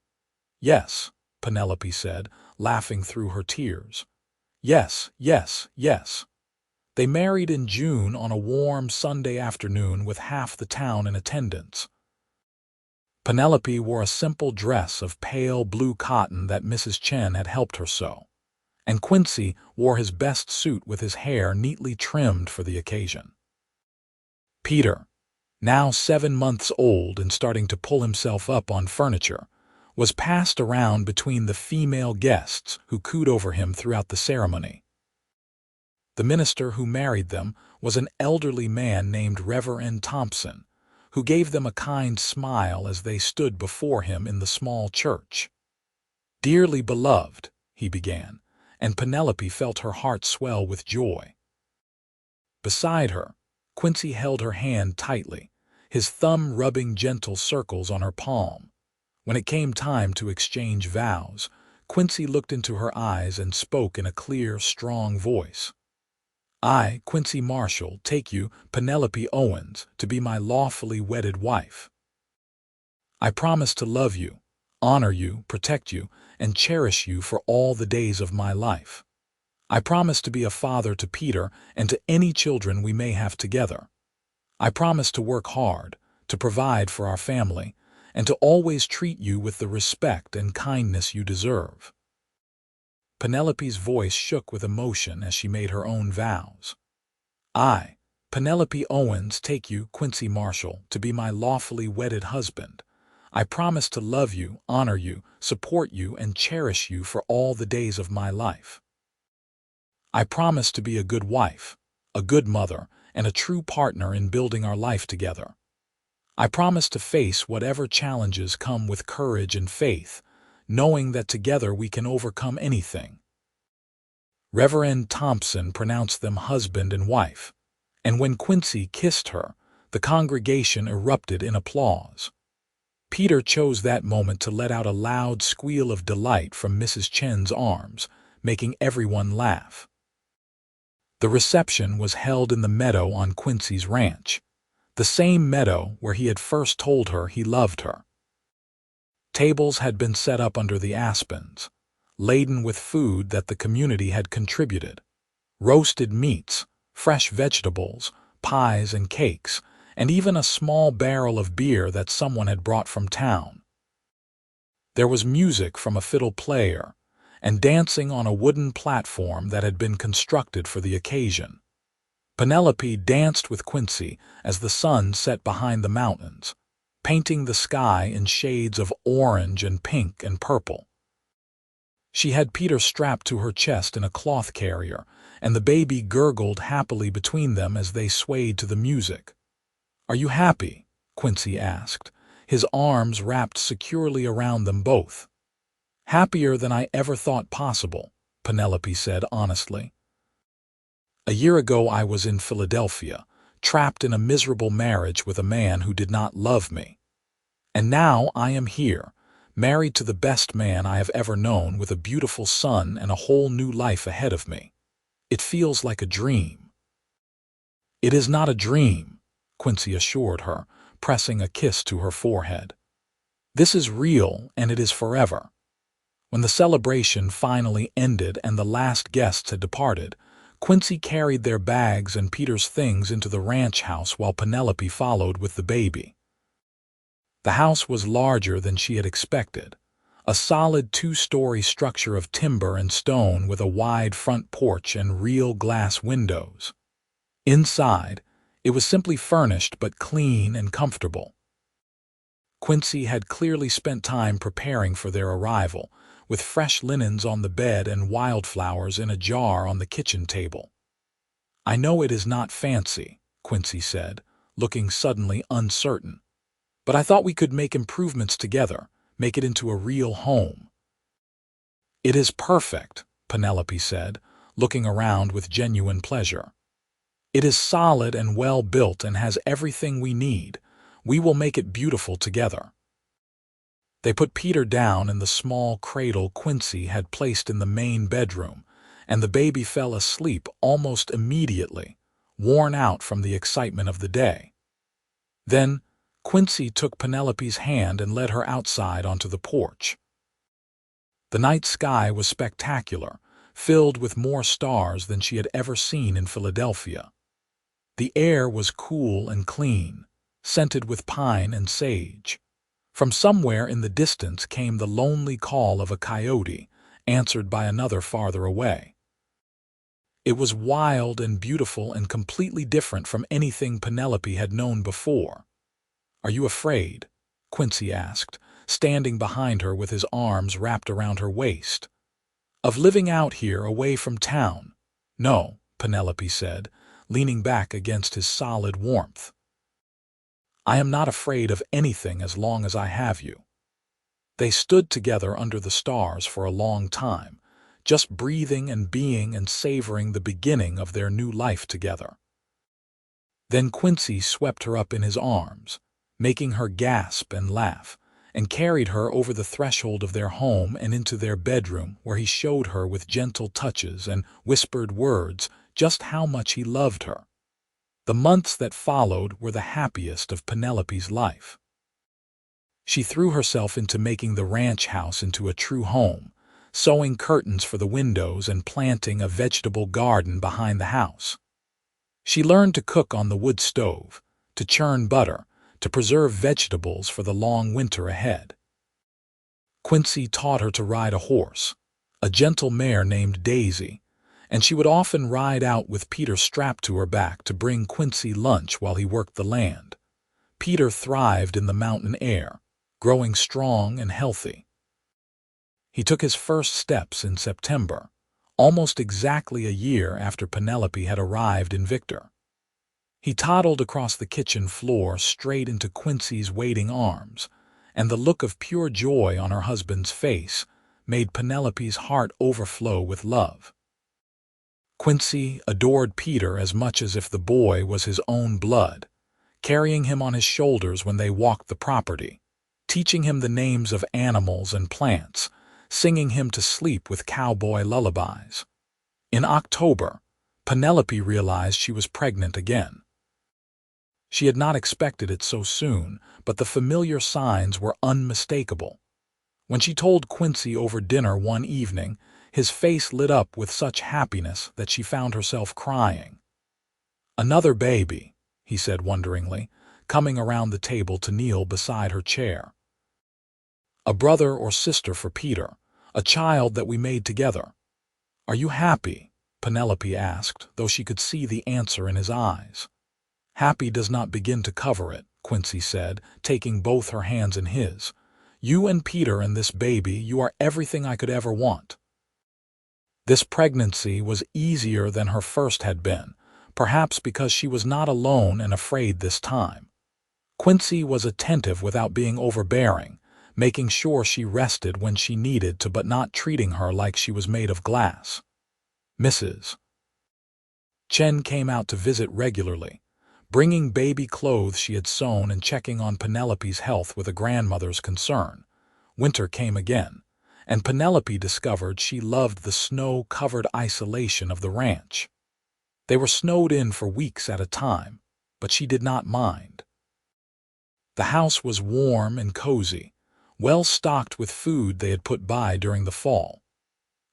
Yes, Penelope said, laughing through her tears. Yes, yes, yes. They married in June on a warm Sunday afternoon with half the town in attendance. Penelope wore a simple dress of pale blue cotton that Mrs. Chen had helped her sew, and Quincy wore his best suit with his hair neatly trimmed for the occasion. Peter, now 7 months old and starting to pull himself up on furniture, was passed around between the female guests who cooed over him throughout the ceremony. The minister who married them was an elderly man named Reverend Thompson, who gave them a kind smile as they stood before him in the small church. Dearly beloved, he began, and Penelope felt her heart swell with joy. Beside her, Quincy held her hand tightly, his thumb rubbing gentle circles on her palm. When it came time to exchange vows, Quincy looked into her eyes and spoke in a clear, strong voice. I, Quincy Marshall, take you, Penelope Owens, to be my lawfully wedded wife. I promise to love you, honor you, protect you, and cherish you for all the days of my life. I promise to be a father to Peter and to any children we may have together. I promise to work hard, to provide for our family, and to always treat you with the respect and kindness you deserve. Penelope's voice shook with emotion as she made her own vows. I, Penelope Owens, take you, Quincy Marshall, to be my lawfully wedded husband. I promise to love you, honor you, support you, and cherish you for all the days of my life. I promise to be a good wife, a good mother, and a true partner in building our life together. I promise to face whatever challenges come with courage and faith, knowing that together we can overcome anything. Reverend Thompson pronounced them husband and wife, and when Quincy kissed her, the congregation erupted in applause. Peter chose that moment to let out a loud squeal of delight from Mrs. Chen's arms, making everyone laugh. The reception was held in the meadow on Quincy's ranch, the same meadow where he had first told her he loved her. Tables had been set up under the aspens, laden with food that the community had contributed. Roasted meats, fresh vegetables, pies and cakes, and even a small barrel of beer that someone had brought from town. There was music from a fiddle player, and dancing on a wooden platform that had been constructed for the occasion. Penelope danced with Quincy as the sun set behind the mountains, painting the sky in shades of orange and pink and purple. She had Peter strapped to her chest in a cloth carrier, and the baby gurgled happily between them as they swayed to the music. "Are you happy?" Quincy asked, his arms wrapped securely around them both. "Happier than I ever thought possible," Penelope said honestly. A year ago I was in Philadelphia, trapped in a miserable marriage with a man who did not love me. And now I am here, married to the best man I have ever known, with a beautiful son and a whole new life ahead of me. It feels like a dream." "It is not a dream," Quincy assured her, pressing a kiss to her forehead. "This is real, and it is forever." When the celebration finally ended and the last guests had departed, Quincy carried their bags and Peter's things into the ranch house while Penelope followed with the baby. The house was larger than she had expected, a solid 2-story structure of timber and stone with a wide front porch and real glass windows. Inside, it was simply furnished but clean and comfortable. Quincy had clearly spent time preparing for their arrival, with fresh linens on the bed and wildflowers in a jar on the kitchen table. "I know it is not fancy," Quincy said, looking suddenly uncertain, "but I thought we could make improvements together, make it into a real home." "It is perfect," Penelope said, looking around with genuine pleasure. "It is solid and well built and has everything we need. We will make it beautiful together." They put Peter down in the small cradle Quincy had placed in the main bedroom, and the baby fell asleep almost immediately, worn out from the excitement of the day. Then Quincy took Penelope's hand and led her outside onto the porch. The night sky was spectacular, filled with more stars than she had ever seen in Philadelphia. The air was cool and clean, scented with pine and sage. From somewhere in the distance came the lonely call of a coyote, answered by another farther away. It was wild and beautiful and completely different from anything Penelope had known before. "Are you afraid?" Quincy asked, standing behind her with his arms wrapped around her waist. "Of living out here away from town?" "No," Penelope said, leaning back against his solid warmth. "I am not afraid of anything as long as I have you." They stood together under the stars for a long time, just breathing and being and savoring the beginning of their new life together. Then Quincy swept her up in his arms, making her gasp and laugh, and carried her over the threshold of their home and into their bedroom, where he showed her with gentle touches and whispered words just how much he loved her. The months that followed were the happiest of Penelope's life. She threw herself into making the ranch house into a true home, sewing curtains for the windows and planting a vegetable garden behind the house. She learned to cook on the wood stove, to churn butter, to preserve vegetables for the long winter ahead. Quincy taught her to ride a horse, a gentle mare named Daisy, and she would often ride out with Peter strapped to her back to bring Quincy lunch while he worked the land. Peter thrived in the mountain air, growing strong and healthy. He took his first steps in September, almost exactly a year after Penelope had arrived in Victor. He toddled across the kitchen floor straight into Quincy's waiting arms, and the look of pure joy on her husband's face made Penelope's heart overflow with love. Quincy adored Peter as much as if the boy was his own blood, carrying him on his shoulders when they walked the property, teaching him the names of animals and plants, singing him to sleep with cowboy lullabies. In October, Penelope realized she was pregnant again. She had not expected it so soon, but the familiar signs were unmistakable. When she told Quincy over dinner one evening, his face lit up with such happiness that she found herself crying. "Another baby," he said wonderingly, coming around the table to kneel beside her chair. "A brother or sister for Peter, a child that we made together." "Are you happy?" Penelope asked, though she could see the answer in his eyes. "Happy does not begin to cover it," Quincy said, taking both her hands in his. "You and Peter and this baby, you are everything I could ever want." This pregnancy was easier than her first had been, perhaps because she was not alone and afraid this time. Quincy was attentive without being overbearing, making sure she rested when she needed to but not treating her like she was made of glass. Mrs. Chen came out to visit regularly, bringing baby clothes she had sewn and checking on Penelope's health with a grandmother's concern. Winter came again, and Penelope discovered she loved the snow-covered isolation of the ranch. They were snowed in for weeks at a time, but she did not mind. The house was warm and cozy, well stocked with food they had put by during the fall.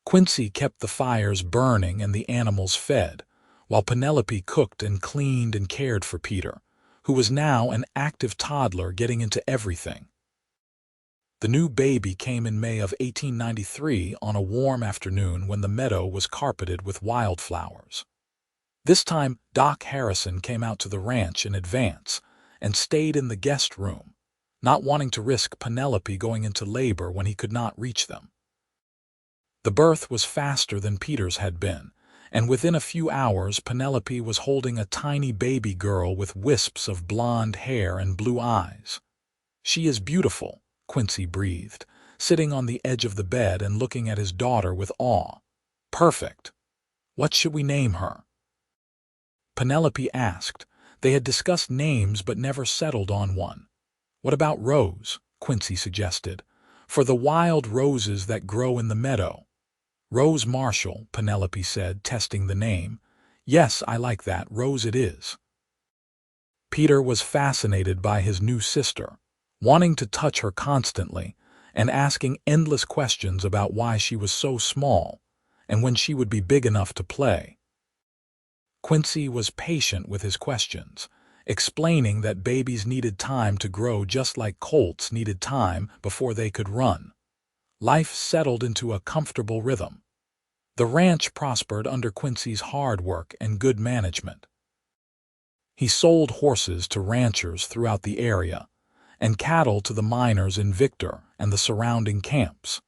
Quincy kept the fires burning and the animals fed, while Penelope cooked and cleaned and cared for Peter, who was now an active toddler getting into everything. The new baby came in May of 1893 on a warm afternoon when the meadow was carpeted with wildflowers. This time, Doc Harrison came out to the ranch in advance and stayed in the guest room, not wanting to risk Penelope going into labor when he could not reach them. The birth was faster than Peter's had been, and within a few hours Penelope was holding a tiny baby girl with wisps of blonde hair and blue eyes. "She is beautiful," Quincy breathed, sitting on the edge of the bed and looking at his daughter with awe. "Perfect. What should we name her?" Penelope asked. They had discussed names but never settled on one. "What about Rose?" Quincy suggested. "For the wild roses that grow in the meadow." "Rose Marshall," Penelope said, testing the name. "Yes, I like that. Rose it is." Peter was fascinated by his new sister, wanting to touch her constantly and asking endless questions about why she was so small and when she would be big enough to play. Quincy was patient with his questions, explaining that babies needed time to grow just like colts needed time before they could run. Life settled into a comfortable rhythm. The ranch prospered under Quincy's hard work and good management. He sold horses to ranchers throughout the area and cattle to the miners in Victor and the surrounding camps.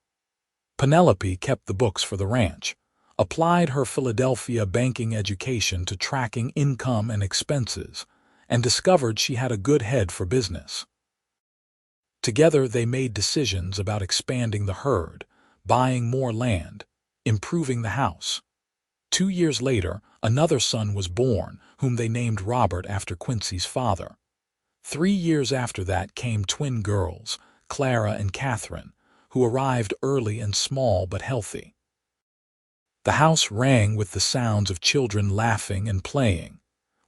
Penelope kept the books for the ranch, applied her Philadelphia banking education to tracking income and expenses, and discovered she had a good head for business. Together they made decisions about expanding the herd, buying more land, improving the house. 2 years later, another son was born, whom they named Robert after Quincy's father. 3 years after that came twin girls, Clara and Catherine, who arrived early and small but healthy. The house rang with the sounds of children laughing and playing,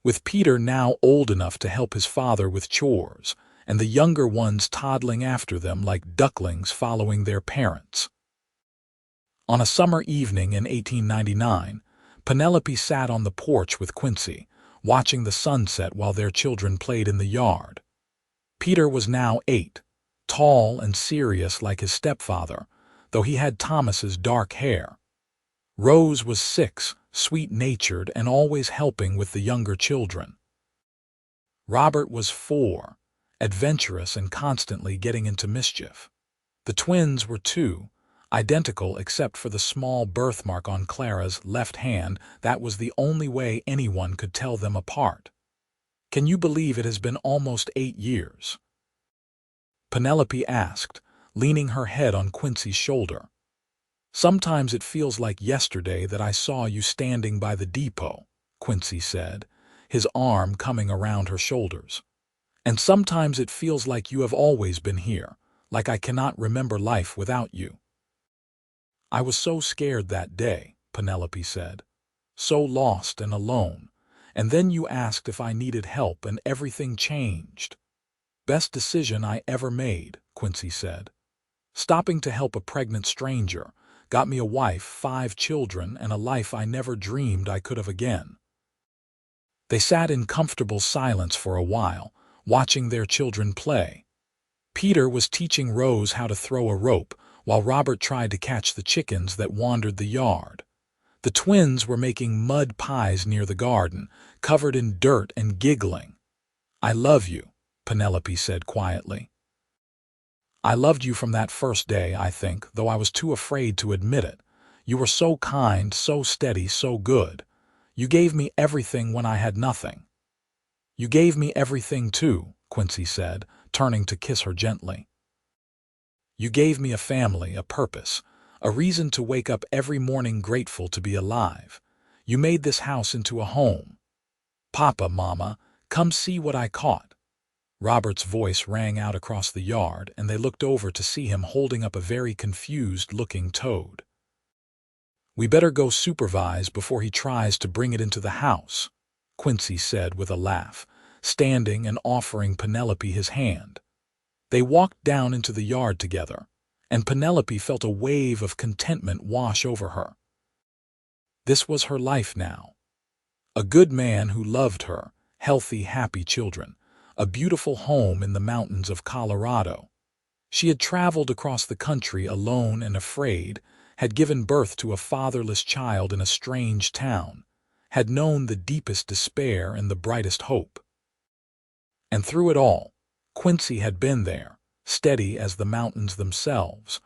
with Peter now old enough to help his father with chores, and the younger ones toddling after them like ducklings following their parents. On a summer evening in 1899, Penelope sat on the porch with Quincy, watching the sunset while their children played in the yard. Peter was now 8, tall and serious like his stepfather, though he had Thomas's dark hair. Rose was 6, sweet-natured and always helping with the younger children. Robert was 4, adventurous and constantly getting into mischief. The twins were 2, identical except for the small birthmark on Clara's left hand. That was the only way anyone could tell them apart. "Can you believe it has been almost 8 years?" Penelope asked, leaning her head on Quincy's shoulder. "Sometimes it feels like yesterday that I saw you standing by the depot," Quincy said, his arm coming around her shoulders. "And sometimes it feels like you have always been here, like I cannot remember life without you." "I was so scared that day," Penelope said, "so lost and alone, and then you asked if I needed help and everything changed." "Best decision I ever made," Quincy said. "Stopping to help a pregnant stranger got me a wife, 5 children, and a life I never dreamed I could have again." They sat in comfortable silence for a while, watching their children play. Peter was teaching Rose how to throw a rope, while Robert tried to catch the chickens that wandered the yard. The twins were making mud pies near the garden, covered in dirt and giggling. "I love you," Penelope said quietly. "I loved you from that first day, I think, though I was too afraid to admit it. You were so kind, so steady, so good. You gave me everything when I had nothing." "You gave me everything too," Quincy said, turning to kiss her gently. "You gave me a family, a purpose, a reason to wake up every morning grateful to be alive. You made this house into a home. Papa, Mama, come see what I caught." Robert's voice rang out across the yard, and they looked over to see him holding up a very confused-looking toad. "We better go supervise before he tries to bring it into the house," Quincy said with a laugh, standing and offering Penelope his hand. They walked down into the yard together, and Penelope felt a wave of contentment wash over her. This was her life now. A good man who loved her, healthy, happy children, a beautiful home in the mountains of Colorado. She had traveled across the country alone and afraid, had given birth to a fatherless child in a strange town, had known the deepest despair and the brightest hope. And through it all, Quincy had been there, steady as the mountains themselves,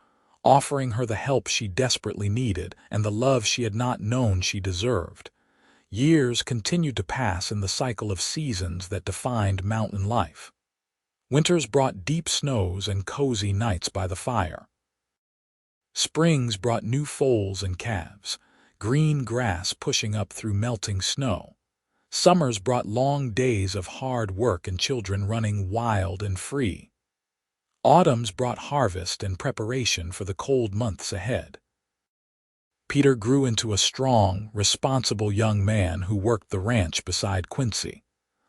offering her the help she desperately needed and the love she had not known she deserved. Years continued to pass in the cycle of seasons that defined mountain life. Winters brought deep snows and cozy nights by the fire. Springs brought new foals and calves, green grass pushing up through melting snow. Summers brought long days of hard work and children running wild and free. Autumns brought harvest and preparation for the cold months ahead. Peter grew into a strong, responsible young man who worked the ranch beside Quincy,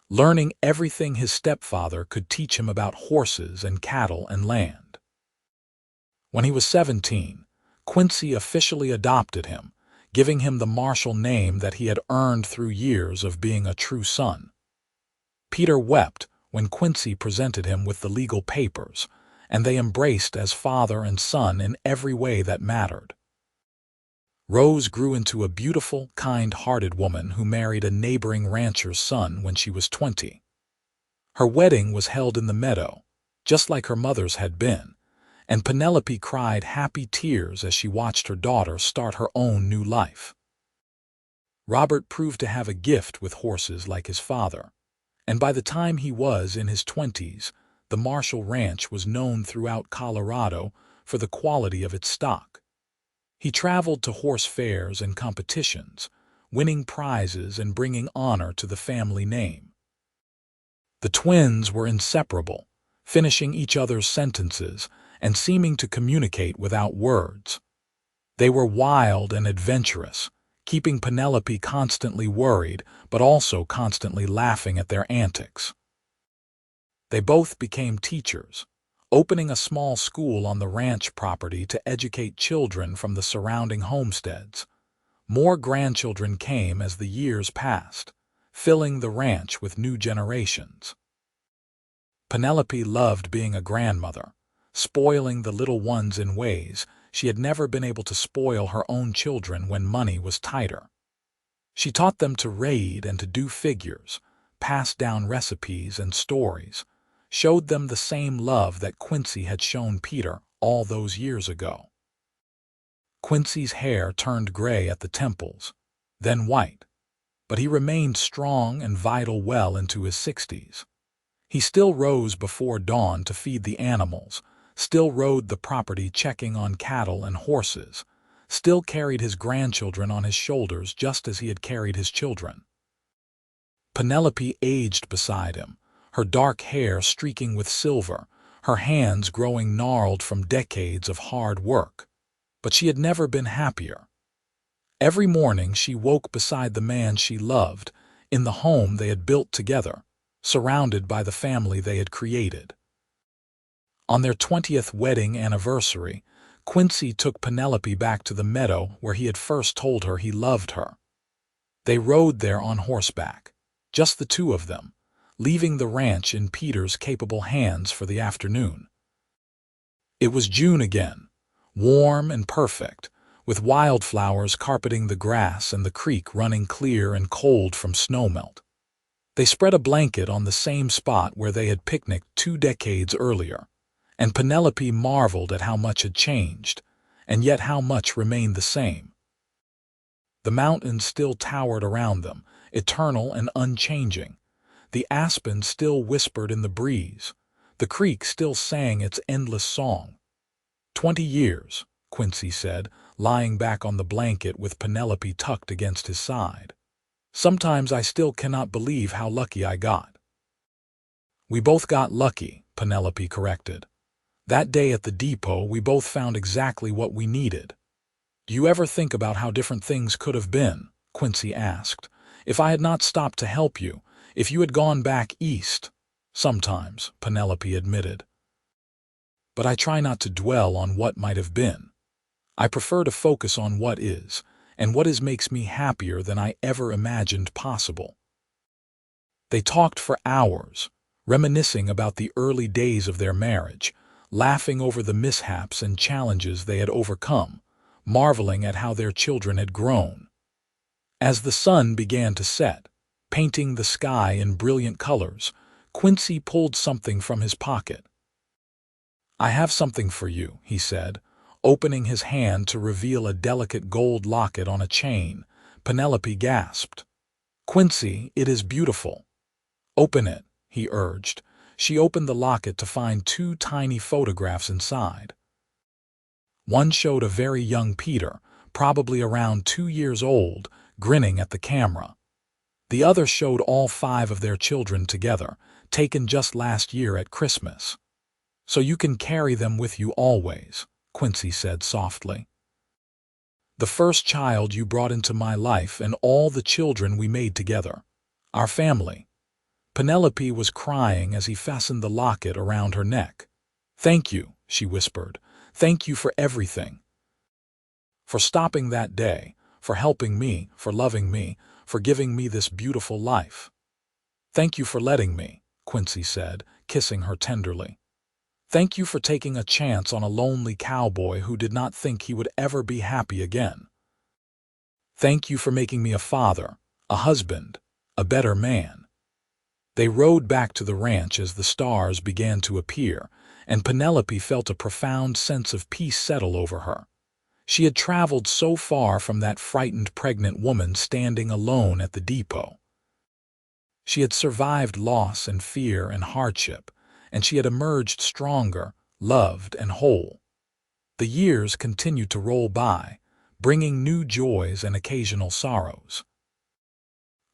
learning everything his stepfather could teach him about horses and cattle and land. When he was 17, Quincy officially adopted him, giving him the Marshall name that he had earned through years of being a true son. Peter wept when Quincy presented him with the legal papers, and they embraced as father and son in every way that mattered. Rose grew into a beautiful, kind-hearted woman who married a neighboring rancher's son when she was 20. Her wedding was held in the meadow, just like her mother's had been, and Penelope cried happy tears as she watched her daughter start her own new life. Robert proved to have a gift with horses like his father, and by the time he was in his 20s, the Marshall Ranch was known throughout Colorado for the quality of its stock. He traveled to horse fairs and competitions, winning prizes and bringing honor to the family name. The twins were inseparable, finishing each other's sentences and seeming to communicate without words. They were wild and adventurous, keeping Penelope constantly worried but also constantly laughing at their antics. They both became teachers, opening a small school on the ranch property to educate children from the surrounding homesteads. More grandchildren came as the years passed, filling the ranch with new generations. Penelope loved being a grandmother, spoiling the little ones in ways she had never been able to spoil her own children when money was tighter. She taught them to read and to do figures, passed down recipes and stories, showed them the same love that Quincy had shown Peter all those years ago. Quincy's hair turned gray at the temples, then white, but he remained strong and vital well into his 60s. He still rose before dawn to feed the animals, still rode the property checking on cattle and horses, still carried his grandchildren on his shoulders just as he had carried his children. Penelope aged beside him, her dark hair streaking with silver, her hands growing gnarled from decades of hard work. But she had never been happier. Every morning she woke beside the man she loved, in the home they had built together, surrounded by the family they had created. On their 20th wedding anniversary, Quincy took Penelope back to the meadow where he had first told her he loved her. They rode there on horseback, just the two of them, leaving the ranch in Peter's capable hands for the afternoon. It was June again, warm and perfect, with wildflowers carpeting the grass and the creek running clear and cold from snowmelt. They spread a blanket on the same spot where they had picnicked 2 decades earlier, and Penelope marveled at how much had changed, and yet how much remained the same. The mountains still towered around them, eternal and unchanging. The aspens still whispered in the breeze. The creek still sang its endless song. 20 years, Quincy said, lying back on the blanket with Penelope tucked against his side. "Sometimes I still cannot believe how lucky I got." "We both got lucky," Penelope corrected. "That day at the depot, we both found exactly what we needed." "Do you ever think about how different things could have been?" Quincy asked. "If I had not stopped to help you, if you had gone back east?" "Sometimes," Penelope admitted. "But I try not to dwell on what might have been. I prefer to focus on what is, and what is makes me happier than I ever imagined possible." They talked for hours, reminiscing about the early days of their marriage, laughing over the mishaps and challenges they had overcome, marveling at how their children had grown. As the sun began to set, painting the sky in brilliant colors, Quincy pulled something from his pocket. "I have something for you," he said, opening his hand to reveal a delicate gold locket on a chain. Penelope gasped. "Quincy, it is beautiful." "Open it," he urged. She opened the locket to find two tiny photographs inside. One showed a very young Peter, probably around 2 years old, grinning at the camera. The other showed all 5 of their children together, taken just last year at Christmas. "So you can carry them with you always," Quincy said softly. "The first child you brought into my life and all the children we made together. Our family." Penelope was crying as he fastened the locket around her neck. "Thank you," she whispered. "Thank you for everything. For stopping that day, for helping me, for loving me, for giving me this beautiful life." "Thank you for letting me," Quincy said, kissing her tenderly. "Thank you for taking a chance on a lonely cowboy who did not think he would ever be happy again. Thank you for making me a father, a husband, a better man." They rode back to the ranch as the stars began to appear, and Penelope felt a profound sense of peace settle over her. She had traveled so far from that frightened pregnant woman standing alone at the depot. She had survived loss and fear and hardship, and she had emerged stronger, loved, and whole. The years continued to roll by, bringing new joys and occasional sorrows.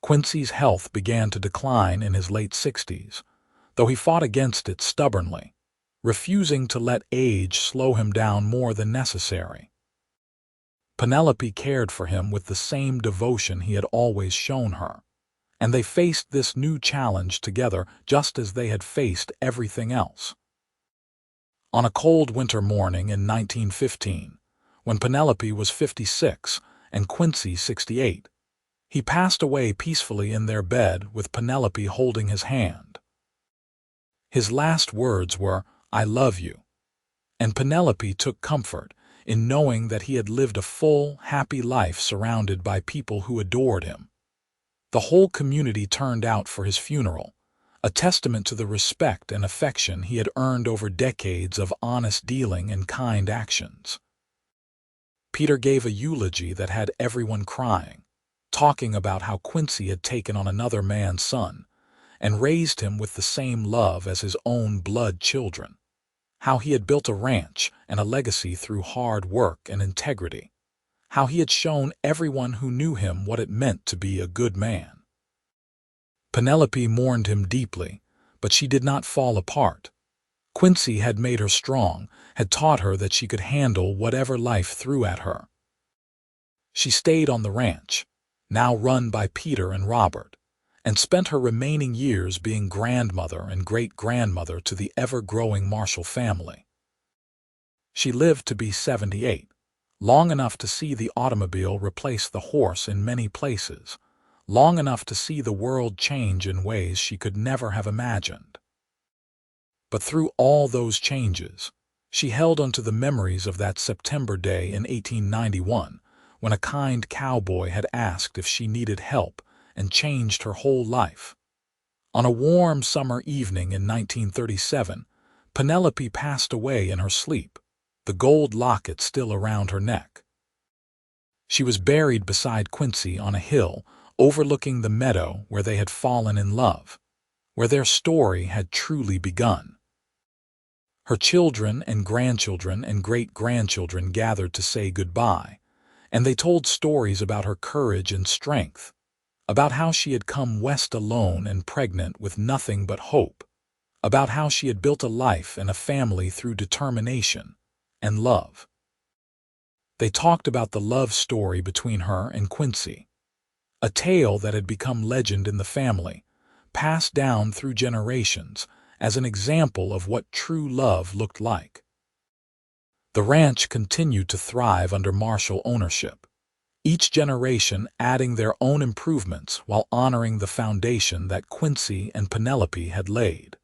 Quincy's health began to decline in his late 60s, though he fought against it stubbornly, refusing to let age slow him down more than necessary. Penelope cared for him with the same devotion he had always shown her, and they faced this new challenge together just as they had faced everything else. On a cold winter morning in 1915, when Penelope was 56 and Quincy 68, he passed away peacefully in their bed with Penelope holding his hand. His last words were, "I love you," and Penelope took comfort in knowing that he had lived a full, happy life surrounded by people who adored him. The whole community turned out for his funeral, a testament to the respect and affection he had earned over decades of honest dealing and kind actions. Peter gave a eulogy that had everyone crying, talking about how Quincy had taken on another man's son and raised him with the same love as his own blood children, how he had built a ranch and a legacy through hard work and integrity, how he had shown everyone who knew him what it meant to be a good man. Penelope mourned him deeply, but she did not fall apart. Quincy had made her strong, had taught her that she could handle whatever life threw at her. She stayed on the ranch, now run by Peter and Robert, and spent her remaining years being grandmother and great-grandmother to the ever-growing Marshall family. She lived to be 78, long enough to see the automobile replace the horse in many places, long enough to see the world change in ways she could never have imagined. But through all those changes, she held onto the memories of that September day in 1891, when a kind cowboy had asked if she needed help and changed her whole life. On a warm summer evening in 1937, Penelope passed away in her sleep, the gold locket still around her neck. She was buried beside Quincy on a hill overlooking the meadow where they had fallen in love, where their story had truly begun. Her children and grandchildren and great-grandchildren gathered to say goodbye, and they told stories about her courage and strength, about how she had come west alone and pregnant with nothing but hope, about how she had built a life and a family through determination and love. They talked about the love story between her and Quincy, a tale that had become legend in the family, passed down through generations as an example of what true love looked like. The ranch continued to thrive under Marshall ownership, each generation adding their own improvements while honoring the foundation that Quincy and Penelope had laid.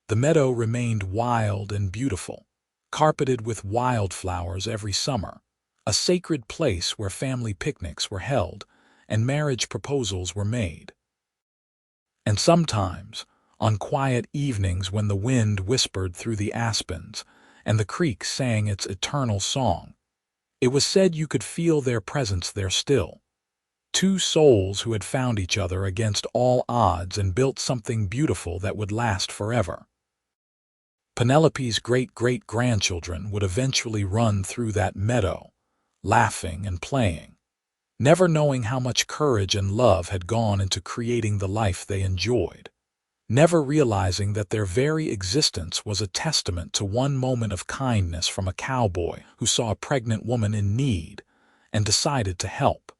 The meadow remained wild and beautiful, carpeted with wildflowers every summer, a sacred place where family picnics were held and marriage proposals were made. And sometimes, on quiet evenings when the wind whispered through the aspens and the creek sang its eternal song, it was said you could feel their presence there still. Two souls who had found each other against all odds and built something beautiful that would last forever. Penelope's great-great-grandchildren would eventually run through that meadow, laughing and playing, never knowing how much courage and love had gone into creating the life they enjoyed, never realizing that their very existence was a testament to one moment of kindness from a cowboy who saw a pregnant woman in need and decided to help.